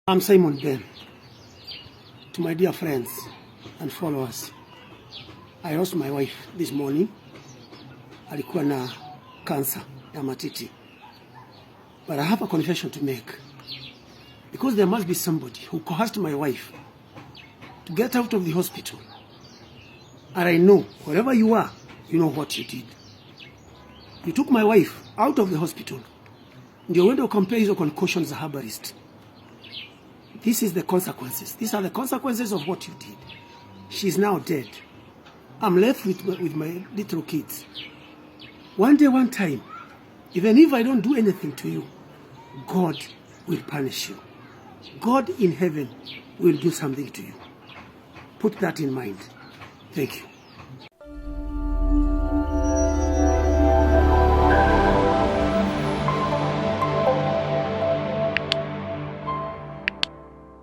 I'm Simon Ben. To my dear friends and followers, I lost my wife this morning. Alikuwa na cancer ya matiti. But I have a confession to make. Because there must be somebody who coerced my wife to get out of the hospital. And I know, wherever you are, you know what you did. You took my wife out of the hospital. Ndio uende ukampea hizo concussions za herbalist. This is the consequences. These are the consequences of what you did. She's now dead. I'm left with my little kids. One day, one time, even if I don't do anything to you, God will punish you. God in heaven will do something to you. Put that in mind. Thank you.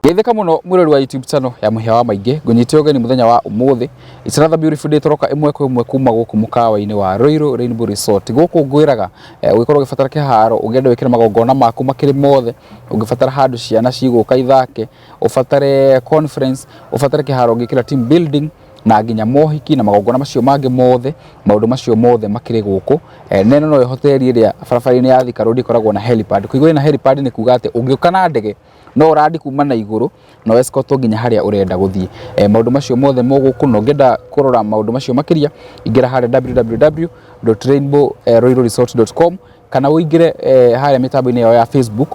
Geitheka muno mwirori wa YouTube channel ya Muhia wa Maingi ngunyite ogeni muthenya wa umuthi. It's another beautiful day toroka imwe kwa imwe kuma guku mukawa-ini wa Royal Rainbow Resort. Guku ngwiraga ugikorwo ugifatara kiharo ugende wikire magongona maku makiri mothe, ugifatara handu ciana ciguka ithake, ufatare conference, ufatare kiharo ugikira team building na nginya mohiki na magongona macio mangi mothe, maundu macio mothe makiri guku. Neno no hoteli iria barabara-ini ya Thika Road ikoragwo na helipad. Kuigwa na helipad ni kuga ati ungiuka na ndege no urandi kuma na iguru no escort nginya haria urenda guthie. Maundu macio mothe moguku no ngenda kurora maundu macio makiria ingira haria www.rainbowroyalresort.com kana uingire haria mitambo-ini yao ya Facebook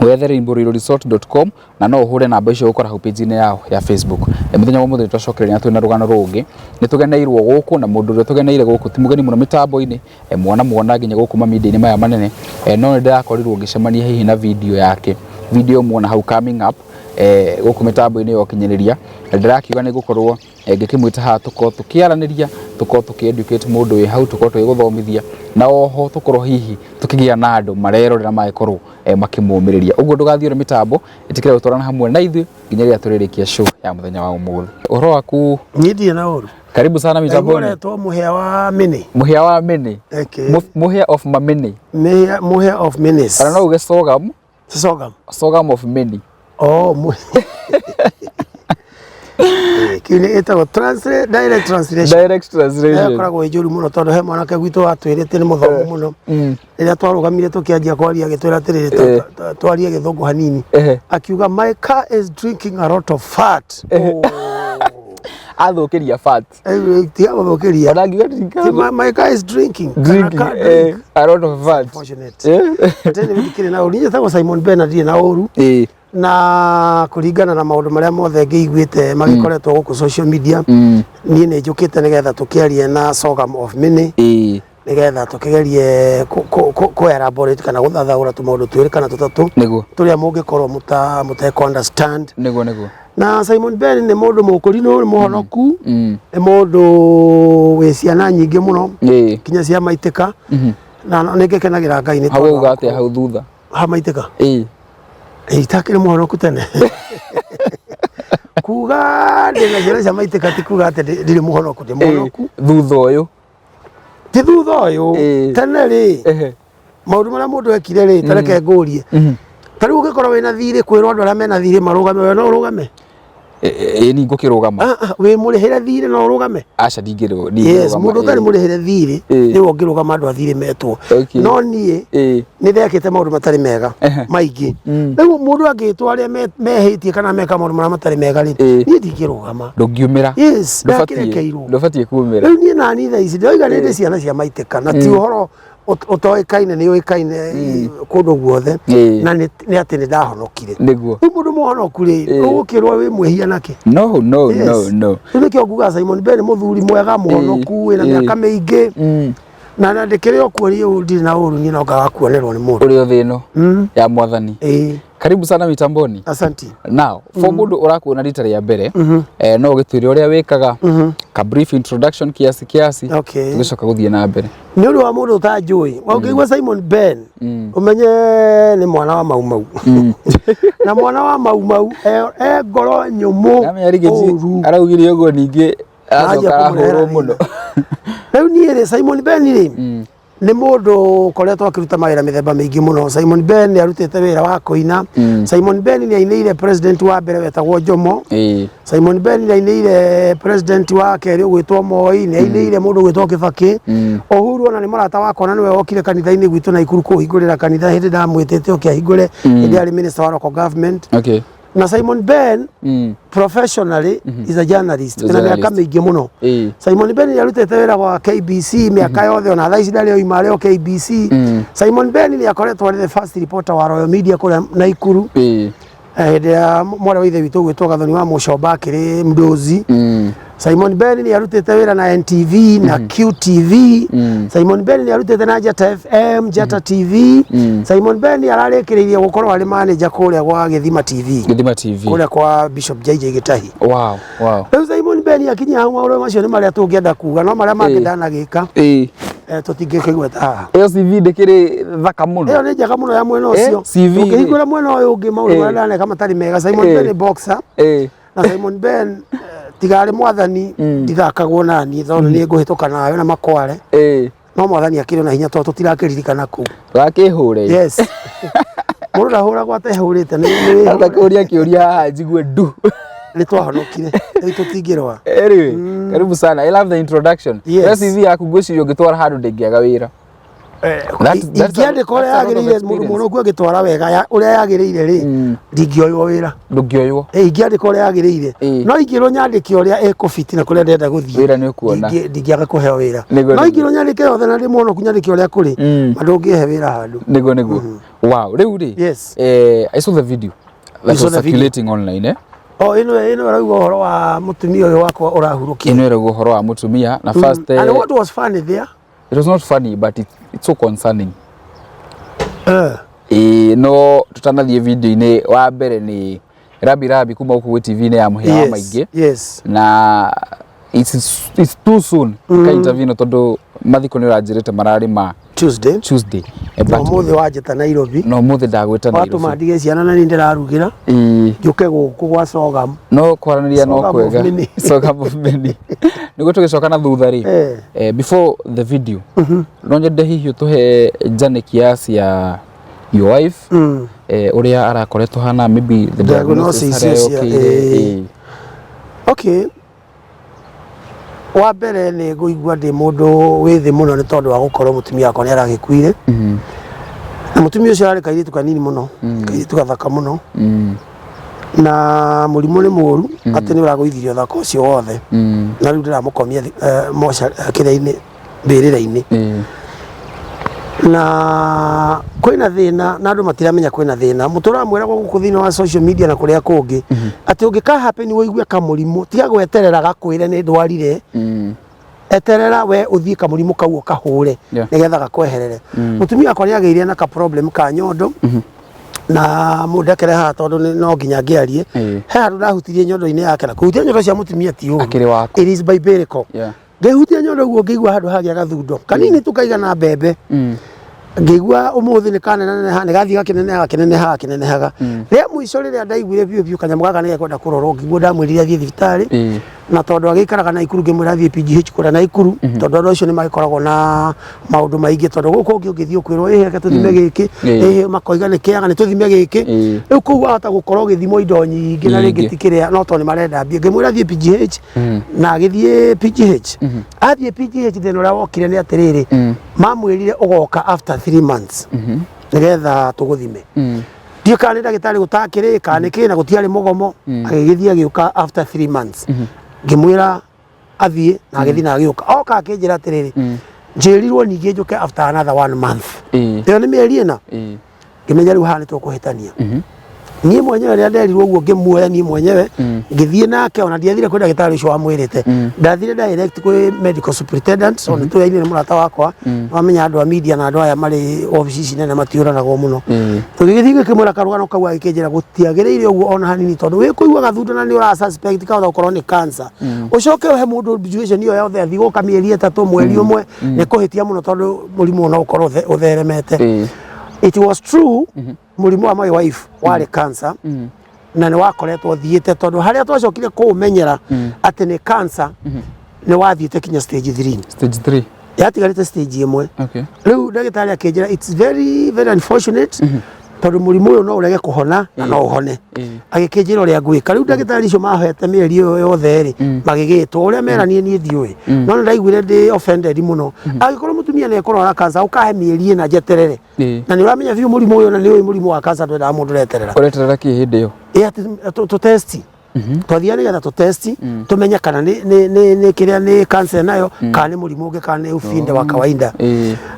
rainbowroyalresort.com na no uhure namba icio ukora hu page-ini yao ya Facebook. Muthenya wa muthenya twacokereria twina rugano rungi nitugeneirwo guku na mundu uria tugeneire guku ti mugeni muno mitambo-ini mwana nginya guku media-ini maya manene no ndirakorirwo ngicemania hihi na video yake muona hau coming up guku mitambo-ini yo kinyiriria ndirakiuga ni gukorwo ngikimwita ha tuko tukiaraniria tuko tukieducate mundu wi hau tuko twiguthomithia na oho tukorwo hihi tukigia na andu marerorera magikorwo makimumiriria uguo ndugathie mitambo itikire gutwarana hamwe na ithu nginya turirikia show ya muthenya wa umuthi. Uhoro waku? Nyidie na uru. Karibu sana mitamboni. Ndio Muhia wa Mini. Muhia wa Mini. Okay. Muhia of Mamini. Muhia of Minis. Ana no uge Sogam. Sogam of Mini. Oh, kile etago direct translation koragwo ijuru muno tondu he mwanake gwitu watwirite ni muthomu muno ira twarugamire tukianjia kwaria gitwira atiriri twarie githungu hanini akiuga my car is drinking a lot of fat. Athukiria fat tia athukiria my car is drinking a lot of fat. Fortunate tena bikire na uri nyetagwo Simon Ben adie na uru na kuringana na maundu maria mothe ngiiguite magikoretwo guku social media ni njukite nigetha tukiarie na Sogam of Mini nigetha tukigerie ku elaborate kana guthathaura tumaundu twiri kana tutatu turia mungikorwo muteko understand niguo na Simon Ben ni mundu mukurino ni muhonoku ni mundu wi ciana nyingi muno kinya cia maitika na ningikenagira Ngai ni hau ugate hau thutha ha maitika itakire muhonoku tene kuga ndina jira cia maitika ti kuga ati ndiri muhonoku ndi muhonoku thutha uyu ti thutha uyu tene ri maundu maria mundu ekire ri tareke ngurie tariu ugikorwo wina thiri kwirwo andu aria mena thiri marugame we no urugame ni ngukirugama we murihire thiri no urugame aca ndingirwo yes mundu tari murihire thiri ni wongirugama andu athiri metwo no nie ni thekite maundu matari mega maingi riu mundu angitwa aria mehitie kana meka maundu maria matari mega ri ni ndingirugama ndungiumira yes ndubatie kumira riu nie nani tha ici ndoiga ni ciana cia maitika na ti uhoro utoikaine ni uikaine kundu guothe na ni ati ni ndahonokire niguo mundu muhonoku ri ugukirwa wi mwihia nake no ni kio nguga Simon Ben muthuri mwega muhonoku wina miaka mingi na ndikire okuoria ndiri na uru ni noga kuonerwo ni mundu uri thino ya mwathani karibu sana mitamboni. Asante. Now for mundu urakuona rita ria mbere no gitwire uria wikaga ka brief introduction kiasi tugicoka guthie na mbere ni uri wa mundu ta njui waugigwa Simon Ben umenye ni mwana wa Maumau na mwana wa Maumau ngoro nyumu araugire uguo ningi acoka huru muno riu ni ri Simon Ben ri nĩ mũndũ koretwo akĩruta mawĩra mĩthemba mĩingĩ mũno. Simon Ben nĩ arutĩte wĩra wa kũina. Simon Ben nĩ ainĩire president wa mbere wetagwo Jomo. Simon Ben nĩ ainĩire president wa kerĩ ũgwĩtwo Moi, nĩ ainĩire mũndũ ũgwĩtwo Kibaki. Uhuru ona nĩ mũrata wakwa na nĩwe wokire kanitha-inĩ gwitũ Naikuru kũhingũrĩra kanitha hĩndĩ ndamwĩtĩte oke ahingũre hĩndĩ arĩ minister wa local government. Na Simon Ben professionally is a journalist. Na mĩaka mĩingĩ mũno. Simon Ben nĩ arutĩte wĩra wa KBC mĩaka yothe ona thaa ici ndarĩ oima arĩ o KBC. Simon Ben nĩ akoretwo arĩ the first reporter wa Royal Media kũrĩa Naikuru. Hĩndĩ ya mwarĩ wa ithe witũ gwĩtwo Gathoni wa Mũcomba akĩrĩ Mdozi. Simon Ben nĩ arutĩte wĩra na NTV na QTV. Simon Ben nĩ arutĩte na Jata FM, Jata TV. Simon Ben nĩ ararĩkĩrĩirie gũkorwo arĩ manager kũrĩa gwa Gĩthima TV. Gĩthima TV. Kũrĩa kwa Bishop JJ Gĩtahi. Wow. Rĩu Simon Ben akinya hau maũndũ macio nĩ marĩa tũngĩenda kuga no marĩa mangĩ ndanagĩka. Tũtingĩkĩgweta haha. Ĩyo CV ndĩkĩrĩ thaka mũno. Ĩyo nĩ njega mũno ya mwena ũcio. Ũngĩhingũra mwena ũyũ ũngĩ maũndũ marĩa ndaneka matarĩ mega. Simon Ben nĩ boxer. Na Simon Ben tigari mwathani ndithakagwo nani thona nĩ ngũhĩtũka nawe na makware no mwathani akĩrĩ na hinya tondũ tũtirakĩririkana kũu wakĩhũre. Yes. Mũndũ ndahũragwo atehũrĩte nĩ atakũria kĩũria haha njigue ndu nĩ twahonokire rĩu tũtingĩrũa. Anyway, karibu sana. I love the introduction. CV yaku ngwĩciria ũngĩtwara handũ ndĩngĩaga wĩra. Ingĩandĩka ũrĩa yagĩrĩire mũndũ mũno kuo agĩtwara wega ũrĩa yagĩrĩire rĩ ndingĩoywo wĩra. Ndũngĩoywo. Ingĩandĩka ũrĩa yagĩrĩire no ingĩrwo nyandĩke ũrĩa ekũbiti na kũrĩa ndenda gũthiĩ. Wĩra nĩ ũkuona. Ndingĩaga kũheo wĩra. No ingĩrwo nyandĩke yothe na ndĩmuono kunyandĩke ũrĩa kũrĩ ndũngĩhe wĩra handũ. Nĩguo. Wow. Rĩu rĩ. Yes. I saw the video that was circulating online. Ino rauga ũhoro wa mũtumia ũyũ wakwa ũrahurũkia. Ino rauga ũhoro wa mũtumia na first. And what was funny there? It was not funny, but it's so concerning. No tutanathiĩ video-inĩ wa mbere ni Rabi kuma huko TV-inĩ ya Mũhĩa Maingĩ. Yes. Na it's too soon ka interview tondũ mathiko nĩ ũranjĩrĩte mararĩ ma Tuesday. No mũthĩ wanjĩta Nairobi. No mũthĩ ndagwĩta Nairobi. Watu mandige ciana na nĩ ndĩrarugĩra. Njuke gũkũ gwa Sogam. No kwaranĩria no kwega. Sogam Meni. Nĩguo tũgĩcoka na thutha rĩ. Before the video. No nyende hihi tũhe Jane kiasi ya your wife. Ũrĩa arakoretwo hana maybe the diagnosis. Okay. Wa mbere nĩ ngũigua ndĩ mũndũ wĩ thĩ mũno nĩ tondũ wa gũkorwo mũtumia wakwa nĩ aragĩkuire. Na mũtumia ũcio arĩ kairĩtu kanini mũno, kairĩtu gathaka mũno. Na mũrimũ nĩ mũru atĩ nĩ ũragũithirie ũthaka ũcio wothe. Na rĩu ndĩramũkomia kĩrĩa-inĩ mbĩrĩra-inĩ. Na kwĩna thĩna na andũ matiramenya kwĩna thĩna. Mũtũra mwĩragwo gũkũ thĩinĩ wa social media na kũrĩa kũngĩ atĩ ũngĩka happen wĩigue kamũrimũ tiga gweterera gakwĩre nĩ ndwarire. Eterera we ũthiĩ kamũrimũ kau ũkahũre nĩgetha gakweherere. Mũtumia wakwa nĩ agĩire na ka problem ka nyondo na mũndekere haha tondũ no nginya ngĩarie. He handũ ndahutirie nyondo-inĩ yake na kũhutia nyondo cia mũtumia ti ũru. It is biblical. Ngĩhutia nyondo guo ngĩigua handũ hagĩa gathundo kanini tukaiga na mbembe. Ngĩigua ũmũthĩ nĩ kaneneha nĩ gathiĩ gakĩnenehaga. Rĩa mũico rĩrĩa ndaiguire biũ kanyamũ gaka nĩ gekwenda kũrorwo ngĩiguo ndamwĩrire athiĩ thibitarĩ. Na tondũ agĩikaraga Naikuru ngĩmwĩra athiĩ PGH kũrĩa Naikuru tondũ andũ acio nĩ magĩkoragwo na maũndũ maingĩ tondũ gũkũ ũngĩ ũngĩthiĩ ũkwĩrwo reke tũthime gĩkĩ makoiga nĩ kĩaga nĩ tũthime gĩkĩ. Rĩu kũu wahota gũkorwo ũgĩthimwo indo nyingĩ na rĩngĩ ti kĩrĩa no tondũ nĩ marenda mbia. Ngĩmwĩra athiĩ PGH na agĩthiĩ PGH. Athiĩ PGH thĩna ũrĩa wokire nĩ atĩrĩrĩ mamwĩrire ũgoka after 3 months nĩgetha tũgũthime. Ndiũ kana nĩ ndagĩtarĩ gũtakĩrĩ kana nĩkĩ na gũtiarĩ mũgomo agĩgĩthiĩ agĩũka after 3 months. Ngĩmwĩra athiĩ na agĩthiĩ na agĩũka oka akĩnjĩra atĩrĩrĩ njĩrirwo ningĩ njũke after another 1 month. Ĩyo nĩ mĩeri ĩna. Ngĩmenya rĩu haha nĩ tũkũhĩtania. Niĩ mwenyewe rĩrĩa nderirwo ũguo ngĩmuoya niĩ mwenyewe ngĩthiĩ nake ona ndiathire kwĩ ndagĩtarĩ ũcio wamwĩrĩte. Ndathire direct kwĩ medical superintendent ona tũyaine nĩ mũrata wakwa wamenya andũ a media na andũ aya marĩ obici ici nene matiũranagwo mũno. Tũgĩgĩthiĩ gĩkĩmwĩra karũgano kau agĩkĩnjĩra gũtiagĩrĩire ũguo ona hanini tondũ wĩkũigua gathundo na nĩ ũra suspect kahota gũkorwo nĩ cancer. Ũcoke ũhe mũndũ situation ĩyo yothe athiĩ gũka mĩeri ĩtatũ mweri ũmwe nĩ kũhĩtia mũno tondũ mũrimũ no ũkorwo ũtheremete. It was true mũrimũ wa my wife warĩ cancer na nĩ wakoretwo thiĩte tondũ harĩa twacokire kũũmenyera atĩ nĩ cancer nĩ wathiĩte kinya stage 3. yatigarite stage imwe. Okay. Riu ndagitari akenjira it's very very unfortunate. Tondu murimu uyu no urege kuhona na no uhone. Agikenjira uria gwika. Riu ndagitari icio mahete mieri iyo yothe ri magigitwo uria meranie nie ndiui. No ndaiguire ndi offended muno. Agikorwo mutumia ne korora cancer ukahe mieri na jeterere. Na ni uramenya biu murimu uyu na ni uyu murimu wa cancer ndwenda mundu reterera. Ureterera ki hindi yo? To test. Twathiane getha to test tumenya kana ni kiria ni cancer nayo kana ni murimu ungi kana ni ufinde wa kawaida.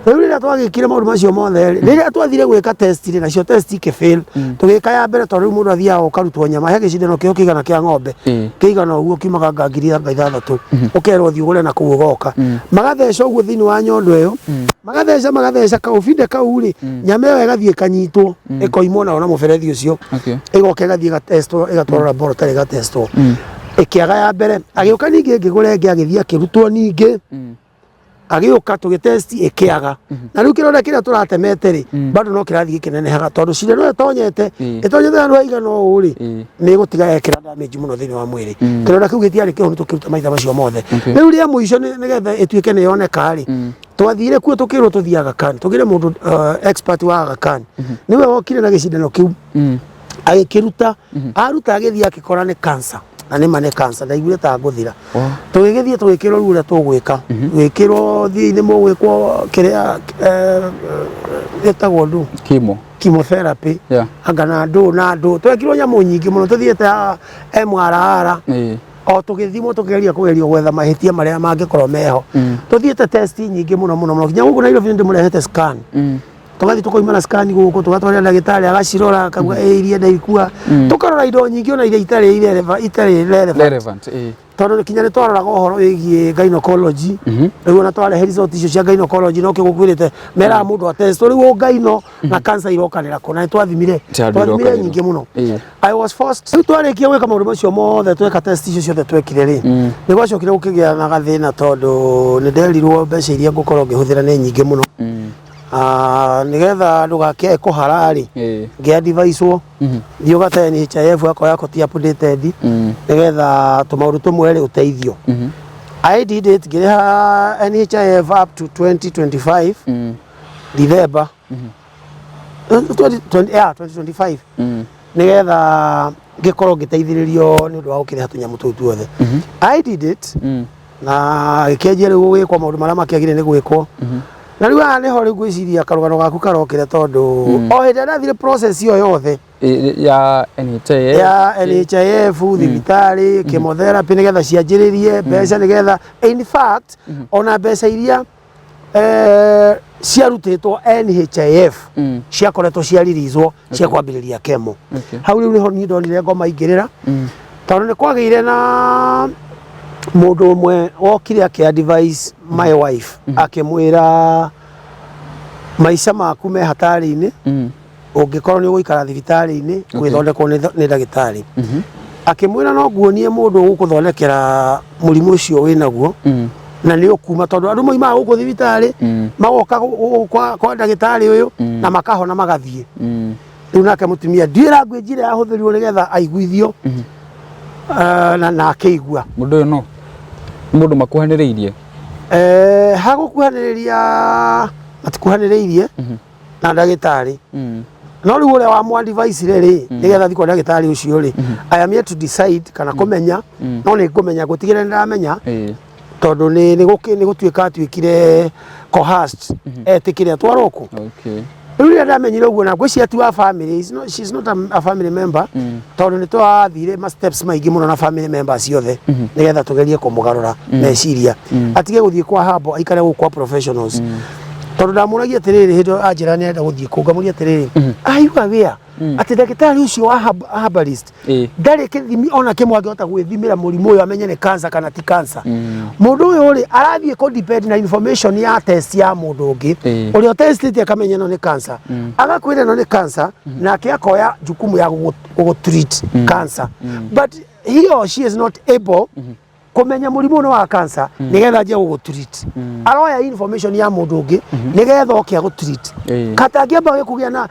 Riu rira twagikire maundu macio mothe rira twathire gwika test ri nacio test ike-fail tugika ya mbere tondu mundu athiaga ukarutwo nyama he gicindano kio kigana kia ng'ombe kigana uguo kimaga ngiri 6 ukerwo thi ugure na kuu ugoka magatheca uguo thini wa nyondo iyo magatheca ka ufinde kau ri nyama iyo igathie kanyitwo ikoimwo na muberethi ucio igoka igathie ga test igatwarwo laboratory ga test ikiaga ya mbere agiuka ningi ngigure ngi agithia kirutwo ningi agiuka tugitest ikiaga na riu kirona kiria turatemete ri bado no kirathi kinenehaga tondu cire no etonyete andu aigana o ri ni gutiga yekira damage muno thini wa mwiri kirona kiu gitiari kiho tukiruta maitha macio mothe riu ria muico nigetha ituike ne yoneka ri twathire kuo tukirwo tuthiaga kan tugire mundu expert wa Aga Khan niwe wokire na gicindano kiu agikiruta aruta agithia akikora ni cancer na ni mane cancer ndaiguire ta nguthira tugigithie tugikirwo rura tugwika gwikirwo thini mugwikwo kiria etagwo ndu chemotherapy angana ndu twekirwo nyamu nyingi muno tuthiete MRR o tugithimo tugeria kugerio gwetha mahitia maria mangikorwo meho tuthiete test nyingi muno kinya guku na ilo ndimurehete scan tugathi tukoimana scan guku tugatwara ndagitari agacirora akauga iria ndaikua tukarora indo nyingi ona iria itari relevant tondu kinya ni twarora uhoro wigie gynecology riu ona tware result icio cia gynecology no kigukwirite mera mundu atest riu gyno na cancer irokanira kuna twathimire nyingi muno I was forced riu twarikia gwika maundu macio mothe tweka test icio ciothe twekire ri ni gwacokire gukigia na gathina tondu ni nderirwo mbeca iria ngukorwo ngihuthira ni nyingi muno nigetha ndugakie kuharari ngia device wo thio gata NHIF yako yako ti updated nigetha tumaundu tumwere uteithio I did it ngireha NHIF up to 2025 December 2025 nigetha ngikorwo ngiteithiririo ni undu wa gukire hatunya mutu tuothe I did it na gikenjere gugikwa maundu maria makiagire ni gwikwo na riu ane ho riu gwiciria karugano gaku karokire tondu o hinde ndathire process iyo yothe ya NHIF thibitari chemotherapy nigetha cianjiririe mbeca nigetha in fact ona mbeca iria ciarutitwo NHIF ciakoretwo ciaririzwo cia kwambiriria chemo hau riu niho ni ndonire ngoma ingirira tondu ni kwagire na mundu umwe wokire aki-advise my wife akimwira maisha maku me hatari-ini ungikorwo ni uguikara thibitari-ini gwithondekwo ni ndagitari akimwira no nguonie mundu ugukuthondekera murimu ucio winaguo na ni ukuma tondu andu moimaga guku thibitari magoka kwa ndagitari uyu na makahona magathie riu nake mutumia ndira ngwijire ahuthirirwo nigetha aiguithio na akeigua mundu uyu no mundu makuhaniriirie hagukuhaniriria matikuhaniriirie na ndagitari no riu uria wa mwa device ri nigetha thiko ndagitari ucio ri I am here to decide kana kumenya no ni ngumenya gutigire ndiramenya tondu ni gutuika atuikire coerced etikire twaroku riu ria ndamenyire uguo na ngwiciria ti wa family she's not a family member tondu ni twathire ma steps maingi muno na family members ciothe nigetha tugerie kumugarura meciria atige guthie kwa habo aikare gukwa professionals tondu ndamuragia atiriri hindo anjira ni enda guthie kungamuria atiriri ayuga wia ati ndagitari ucio wa herbalist ndari kithimi ona kimwe angihota gwithimira murimu uyu amenye ni cancer kana ti cancer mundu uyu ri arathie ko depend na information ya test ya mundu ungi uria testite akamenya no ni cancer agakwira no ni cancer na akiakoya jukumu ya treat cancer but he or she is not able kumenya murimu no wa cancer nigetha je gugutreat aroya information ya mundu ungi nigetha okia gutreat katangiamba kugia na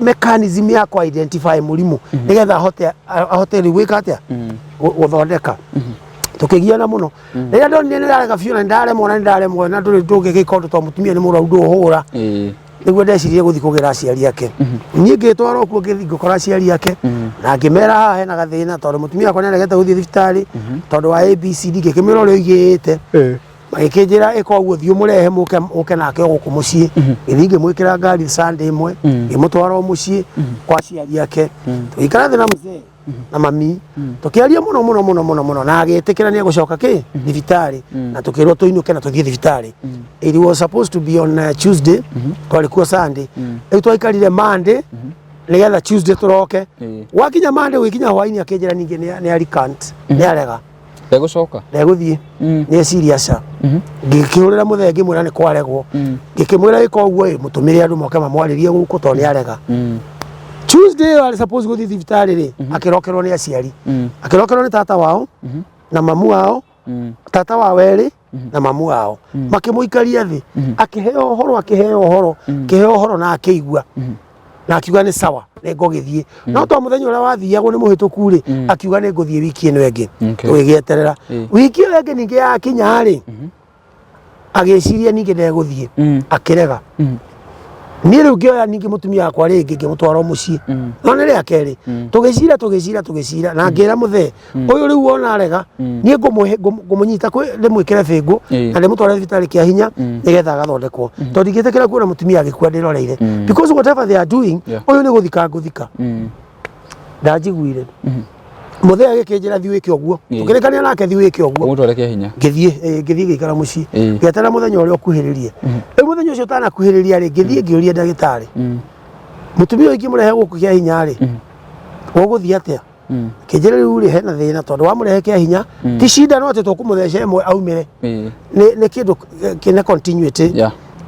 mechanism ya ku identify murimu nigetha ahote gwika atia guthondeka tukigiana muno rĩrĩa ndonire nĩ ndarega biũ na ndaremwo na tũgĩgĩkorwo tondũ mũtumia nĩ mũraundo ũhũra nĩguo ndecirie gũthiĩ kũgĩra aciari ake niĩ ngĩtwarwo kuo ngĩkora aciari ake na ngĩmera haha hena gathĩna tondũ mũtumia akwa nĩaregete gũthiĩ thibitarĩ tondũ wa ABCD ngĩkĩmwĩra ũrĩa oigĩte magĩkĩnjĩra ĩka ũguo thiĩ ũmũrehe mũke nake gũkũ mũciĩ gĩthiĩ ngĩmwĩkĩra ngari Sunday ĩmwe ngĩmũtwara mũciĩ kwa aciari ake tũgĩikara thĩ na mzee na mami tukiaria muno na agĩtĩkĩra nĩ egũcoka thibitarĩ na tukĩrwo tũinũke na tũthiĩ thibitarĩ. It was supposed to be on Tuesday twalikuwa Sunday rĩu twaikarire Monday nĩgetha Tuesday tũroke wakinya Monday gũkinya hwainĩ akĩnjĩra ningĩ nĩ recant nĩ arega ndegũcoka ndegũthiĩ nĩ serious ngĩkĩhũrĩra mũthee ngĩmwĩra nĩ kwaregwo ngĩkĩmwĩra ĩka ũguo mũtũmĩre andũ moke mamwarĩrie gũkũ tondũ nĩ arega. Tuesday I suppose gũthiĩ thibitarĩ rĩ akĩrokerwo nĩ aciari akĩrokerwo nĩ tata wao na mamu wao tata wa werĩ na mamu wao makĩmũikaria thĩ akĩheo ũhoro na akĩigua na akiuga nĩ sawa nĩ ngũgĩthiĩ no to mũthenya ũrĩa wathiagwo nĩ mũhĩtũku rĩ akiuga nĩ ngũthiĩ wiki ĩno ĩngĩ tũgĩgĩeterera wiki ĩyo ĩngĩ ningĩ yakinya rĩ agĩciria ningĩ ndegũthiĩ akĩrega niĩ rĩu ngĩoya ningĩ mũtumia wakwa rĩngĩ ngĩmũtwara mũciĩ no nĩ rĩa kerĩ tũgĩcira na ngĩra mũthee ũyũ rĩu wona arega niĩ ngũmũnyita ndĩmwĩkĩre bĩngũ na ndĩmũtware thibitarĩ kĩa hinya nĩgetha agathondekwo tondũ ndingĩtĩkĩra kuona mũtumia agĩkua ndĩroreire because whatever they are doing ũyũ nĩ gũthika ngũthika ndanjiguire mũthee agĩkĩnjĩra thiĩ wĩke ũguo tũkĩrĩkania nake thiĩ wĩke ũguo ũmũtware kĩa hinya ngĩthiĩ gĩikara mũciĩ ngĩeterera mũthenya ũrĩa ũkuhĩrĩrie rĩu mũthenya ũcio ũtanakuhĩrĩria rĩ ngĩthiĩ ngĩũria ndagĩtarĩ mũtumia ũyũ ingĩmũrehe gũkũ kĩa hinya rĩ ũgũthiĩ atĩa kĩnjĩra rĩu rĩ hena thĩna tondũ wamũrehe kĩa hinya ti shida no atĩ tũkũmũtheca ĩmwe aumĩre nĩ kĩndũ kĩna continuity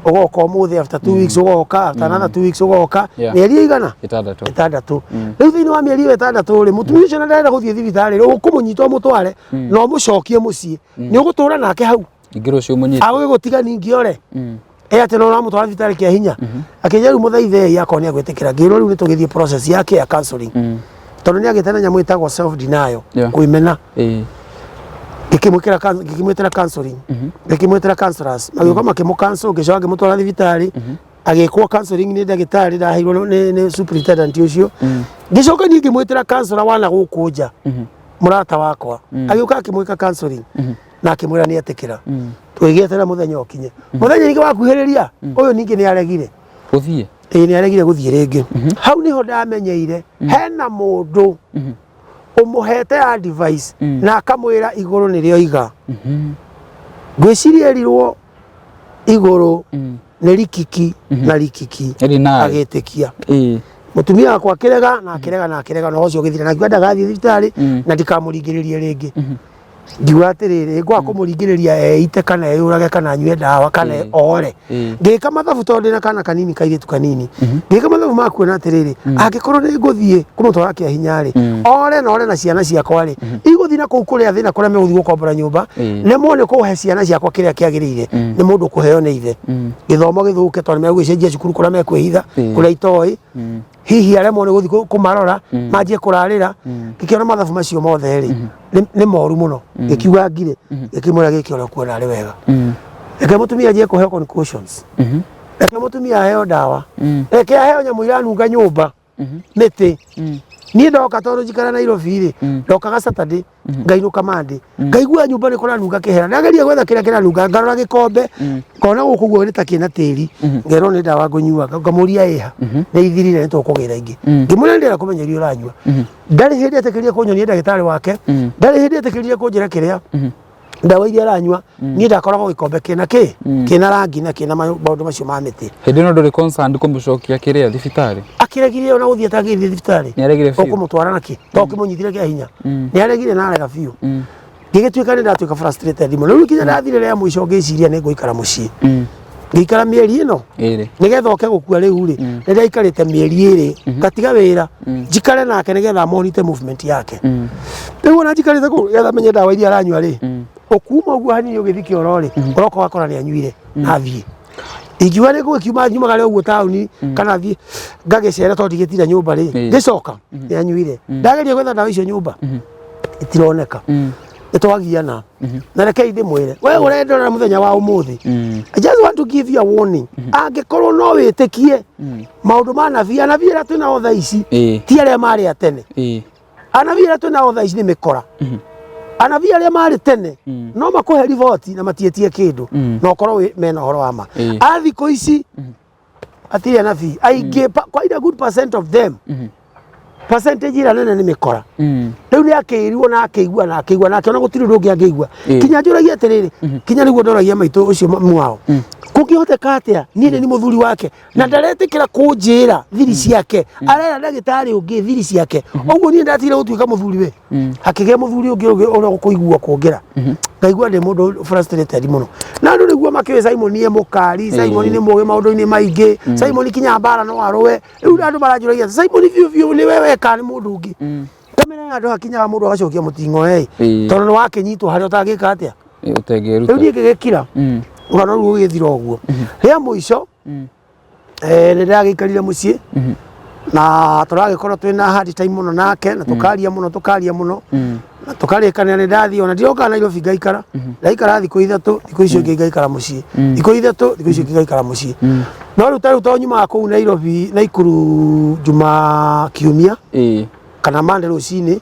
ugoka ũmũthĩ after 2 weeks ugoka after another 2 weeks ugoka mĩeri igana 6 rĩu thĩinĩ wa mĩeri 6 rĩ mũtumia ũcio ndarenda gũthiĩ thibitarĩ rĩ ũkũmũnyita ũmũtware na ũmũcokie mũciĩ nĩ ũgũtũra nake hau ingĩ rũciũ mũnyite agũgũtiga ningĩ ore atĩ no ũramũtwara thibitarĩ kĩa hinya akĩnjĩra rĩu mũthaithe yakwa nĩ agwĩtĩkĩra ngĩrwo rĩu nĩ tũgĩthiĩ process yake ya counselling tondũ nĩ agĩte na nyamũ ĩtagwo self denial kwĩmena ngĩkĩmwĩtĩra counselling ngĩkĩmwĩtĩra counselors magĩũka makĩmũcancel ngĩcoka ngĩmũtwara thibitarĩ agĩkwo counselling nĩ ndagĩtarĩ ndaheirwo nĩ superintendent ũcio ngĩcoka niĩ ngĩmwĩtĩra counselor wana gũkũ nja mũrata wakwa agĩũka akĩmwĩka counselling na akĩmwĩra nĩ etĩkĩra twĩgĩeterera mũthenya ũkinye mũthenya ningĩ wakuhĩrĩria ũyũ ningĩ nĩ aregire gũthiĩ nĩ aregire gũthiĩ rĩngĩ hau niho ndamenyeire hena mũndũ ũmũhete advice na akamwĩra igũrũ nĩrĩo iga ngwĩciria erirwo igũrũ nĩ rikiki na rikiki agĩtĩkia mũtumia wakwa akĩrega na akĩrega no ũcio ũgĩthira na akiuga ndagathiĩ thibitarĩ na ndikamũringĩrĩrie rĩngĩ ngiuga atĩrĩrĩ ngwa kũmũringĩrĩria eite kana eyũrage kana anyue ndawa kana ore ngĩka mathabu tondũ ndĩna kana kanini kairĩtu kanini ngĩka mathabu ma kuona atĩrĩrĩ angĩkorwo nĩ ngũthiĩ kũmũtwara kĩa hinya rĩ ore na ciana ciakwa rĩ igũthiĩ na kũu kũrĩa thĩna kũrĩa megũthiĩ gũkombora nyũmba nĩmo nĩ kũhe ciana ciakwa kĩrĩa kĩagĩrĩire nĩ mũndũ kũheo nĩ ithe gĩthomo gĩthũke tondũ megũgĩcenjia cukuru kũrĩa mekwĩhitha kũrĩa itoĩ hihi aremwo nĩ gũthiĩ kũmarora manjie kũrarĩra ngĩkĩona mathabu macio mothe rĩ nĩ moru mũno ngĩkiuga ngire ngĩkĩmwĩra gĩkĩ ũrĩa kuona arĩ wega reke mũtumia anjie kũheo concussions reke mũtumia aheo ndawa reke aheo nyamũ iranunga nyũmba mĩtĩ niĩ ndoka tondũ njikara Nairobi rĩ ndokaga Saturday ngainũka Monday ngaigua nyũmba nĩ kũranunga kĩhera ndageria gwetha kĩrĩa kĩranunga ngarora gĩkombe ngona gũkũ guo nĩ ta kĩna tĩri ngerwo nĩ ndawa ngũnyua ngamũria ĩha nĩ ithirire nĩ tũkũgĩra ingĩ ngĩmwĩra ndĩra kũmenyeria ũranyua ndarĩ hĩndĩ etĩkĩrire kũnyonia ndagĩtarĩ wake ndarĩ hĩndĩ etĩkĩrire kũnjĩra kĩrĩa ndawa iria aranyua niĩ ndakoragwo gĩkombe kĩna rangi na kĩna maũndũ macio ma mĩtĩ hĩndĩ ĩno ndũrĩ concerned kũmũcokia kĩrĩa thibitarĩ akĩregire ona gũthiĩ atagĩthiĩ thibitarĩ ũkũmũtwara nakĩ to ũkĩmũnyitire kĩa hinya nĩ aregire na arega biũ ngĩgĩtuĩka nĩ ndatuĩka frustrated mũno rĩu kinya ndathire rĩa mũico ngĩciria nĩ ngũikara mũciĩ ngĩikara mĩeri ĩno nĩgetha oke gũkua rĩu rĩ nĩ ndaikarĩte mĩeri ĩrĩ ngatiga wĩra njikare nake nĩgetha monite movement yake rĩu ona njikarĩte kũu nĩgetha menye ndawa iria aranyua rĩ ũkuma ũguo hanini ũgĩthiĩ kĩoro rĩ ũroka wakora nĩ anyuire na thiĩ ingiuga nĩ gũkiuma nyumagare ũguo taũni kana thiĩ ngagĩcera tondũ ndigĩtira nyũmba rĩ ngĩcoka nĩ anyuire ndageria gwetha ndawa icio nyũmba itironeka nitwagiana na reke inde mwire we urendora muthenya wa umuthi I just want to give you a warning angikorwo no witikie maundu ma nabii ra twina otha ici ti aria mari atene anabii ra twina otha ici ni mikora anabii aria mari tene no makuhe riboti na matietie kindu no korwo mena horo wa ma athiko ici atiri anabii aingi quite a good percent of them percentage ira nene ni mikora riu ni akirirwo na akigua na akiona gutiri rungi angigua kinya njuragia atiriri kinya niguo ndoragia maitu ucio mwao kungihoteka atia ni muthuri wake na ndaretikira kunjira thiri ciake arera ndagitari ungi thiri ciake uguo ni ndatire gutuika muthuri we akige muthuri ungi ora kuigua kuongera ngaigua ndi mundu frustrated muno na ndu niguo makiwe Simon ni mukari Simon ni muge maundu-ini maingi Simon kinya mbara no arowe riu andu maranjuragia Simon vio ni wewe kana mundu ungi kamera andu akinya mundu agacokia mutingo tondu ni wakinyitwo hari utangika atia utengeruta riu ngigikira ngano ruo githira uguo ria muico ni ndagikarire mucii na turagikorwo twina hard time muno nake na tukaria muno na tukarikana ni ndathi ona ndioka Nairobi ngaikara ndaikara thiku ithatu thiku icio ngaikara mucii thiku ithatu thiku icio ngaikara mucii no riu taru tonyuma kuu Nairobi Naikuru juma kiumia kana Monday rucini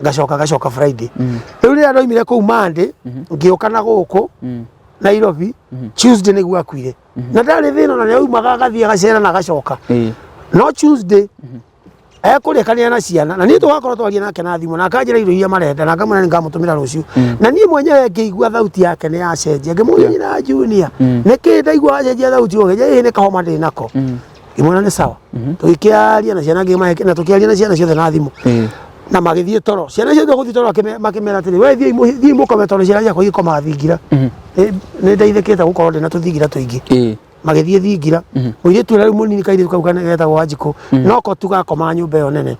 ngacoka Friday riu ria ndoimire kuu Monday ngioka na guku Nairobi Tuesday niguo akuire na ndari thina na niaumaga gathie gacera na gacoka no Tuesday ekurekania na ciana na ni tugakorwo twaria nake na thimu na akanjira irio iria marenda na ngamwira ngamutumira ruciu na nie mwenyewe ngĩigua thauti yake ni yacenjia ngĩmũria na Junior nĩkĩ ndaigua acenjia thauti oge ni kahoma ndĩ nako ngĩmwĩra nĩ sawa tũgĩkĩaria na ciana ngĩmahe na tũkĩaria na ciana ciothe na thimu na magithie toro ciana ciothe gũthii toro makĩmera atĩrĩ we thiĩ mũkome tondũ ciana ciakwa igĩkoma thingira nĩ ndeithĩkĩte gũkorwo ndĩ na tũthingira tũingĩ magithie thingira mũirĩtu ũrĩa rĩu mũnini kairĩtu kau getagwo Wanjikũ noko tugakoma nyũmba ĩyo nene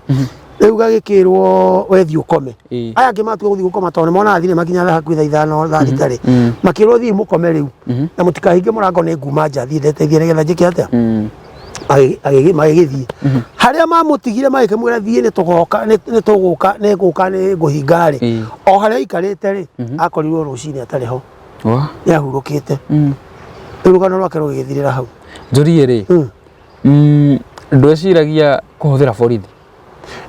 rĩu gagĩkĩrwo we thiĩ ũkome aya angĩ matua gũthiĩ gũkoma tondũ nĩmonaga thĩ nĩmakinya hakuhĩ thaa 5 thaa thitarĩ makĩrwo thiĩ mũkome rĩu na mũtikahinge mũrango nĩ nguma nja thiĩ ndeteithie nĩgetha njĩke atĩa magĩgĩthiĩ harĩa mamũtigire magĩkĩmwĩra thiĩ nĩtũgũka nĩ ngũhinga rĩ o harĩa aikarĩte rĩ akorirwo rũcinĩ atarĩ ho nĩahurũkĩte rũgano rwake rũgĩthirĩra hau Njũrie rĩ ndweciragia kũhũthĩra borithi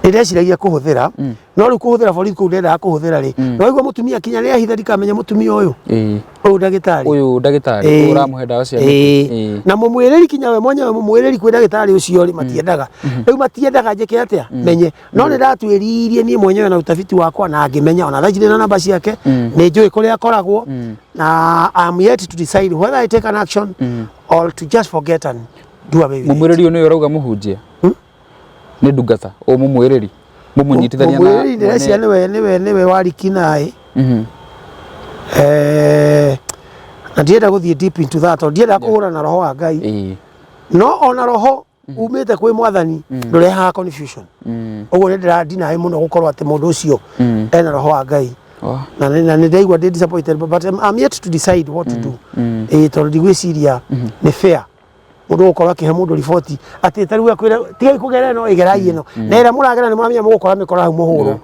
ndĩreciragia kũhũthĩra no rĩu kũhũthĩra borithi kũu ndendaga kũhũthĩra rĩ no aigua mũtumia kinya nĩ ahitha ndikamenya mũtumia ũyũ ũyũ ndagĩtarĩ ũramũhe ndawa cia mĩtĩ na mũmwĩrĩri kinya we mwenyewe mũmwĩrĩri kwĩ ndagĩtarĩ ũcio rĩ matiendaga rĩu matiendaga njĩke atĩa menye no nĩ ndatuĩririe niĩ mwenyewe na ũtafiti wakwa na ngĩmenya ona thaa ici ndĩna namba ciake nĩ njũĩ kũrĩa akoragwo na I'm yet to decide whether I take an action or to just forget and do away with it. Mũmwĩrĩri ũyũ ũrauga mũhunjia nĩ ndungata o mũmwĩrĩri mũmũnyitithania na mũmwĩrĩri ndĩrecia nĩwe wariki naĩ na ndienda gũthiĩ deep into that or ndienda kũhũra na roho wa Ngai no ona roho umĩte kwĩ mwathani ndũrehaga confusion ũguo nĩ ndĩradinaĩ mũno gũkorwo atĩ mũndũ ũcio ena roho wa Ngai na nĩ ndaigua ndĩ disappointed but I'm yet to decide what to do tondũ ndigwĩciria nĩ fair mundu gukora akihe mundu riboti ati tari akwira tigai kugera no igerai ino na ira muragera ni muramenya mugukora mikora hau muhuro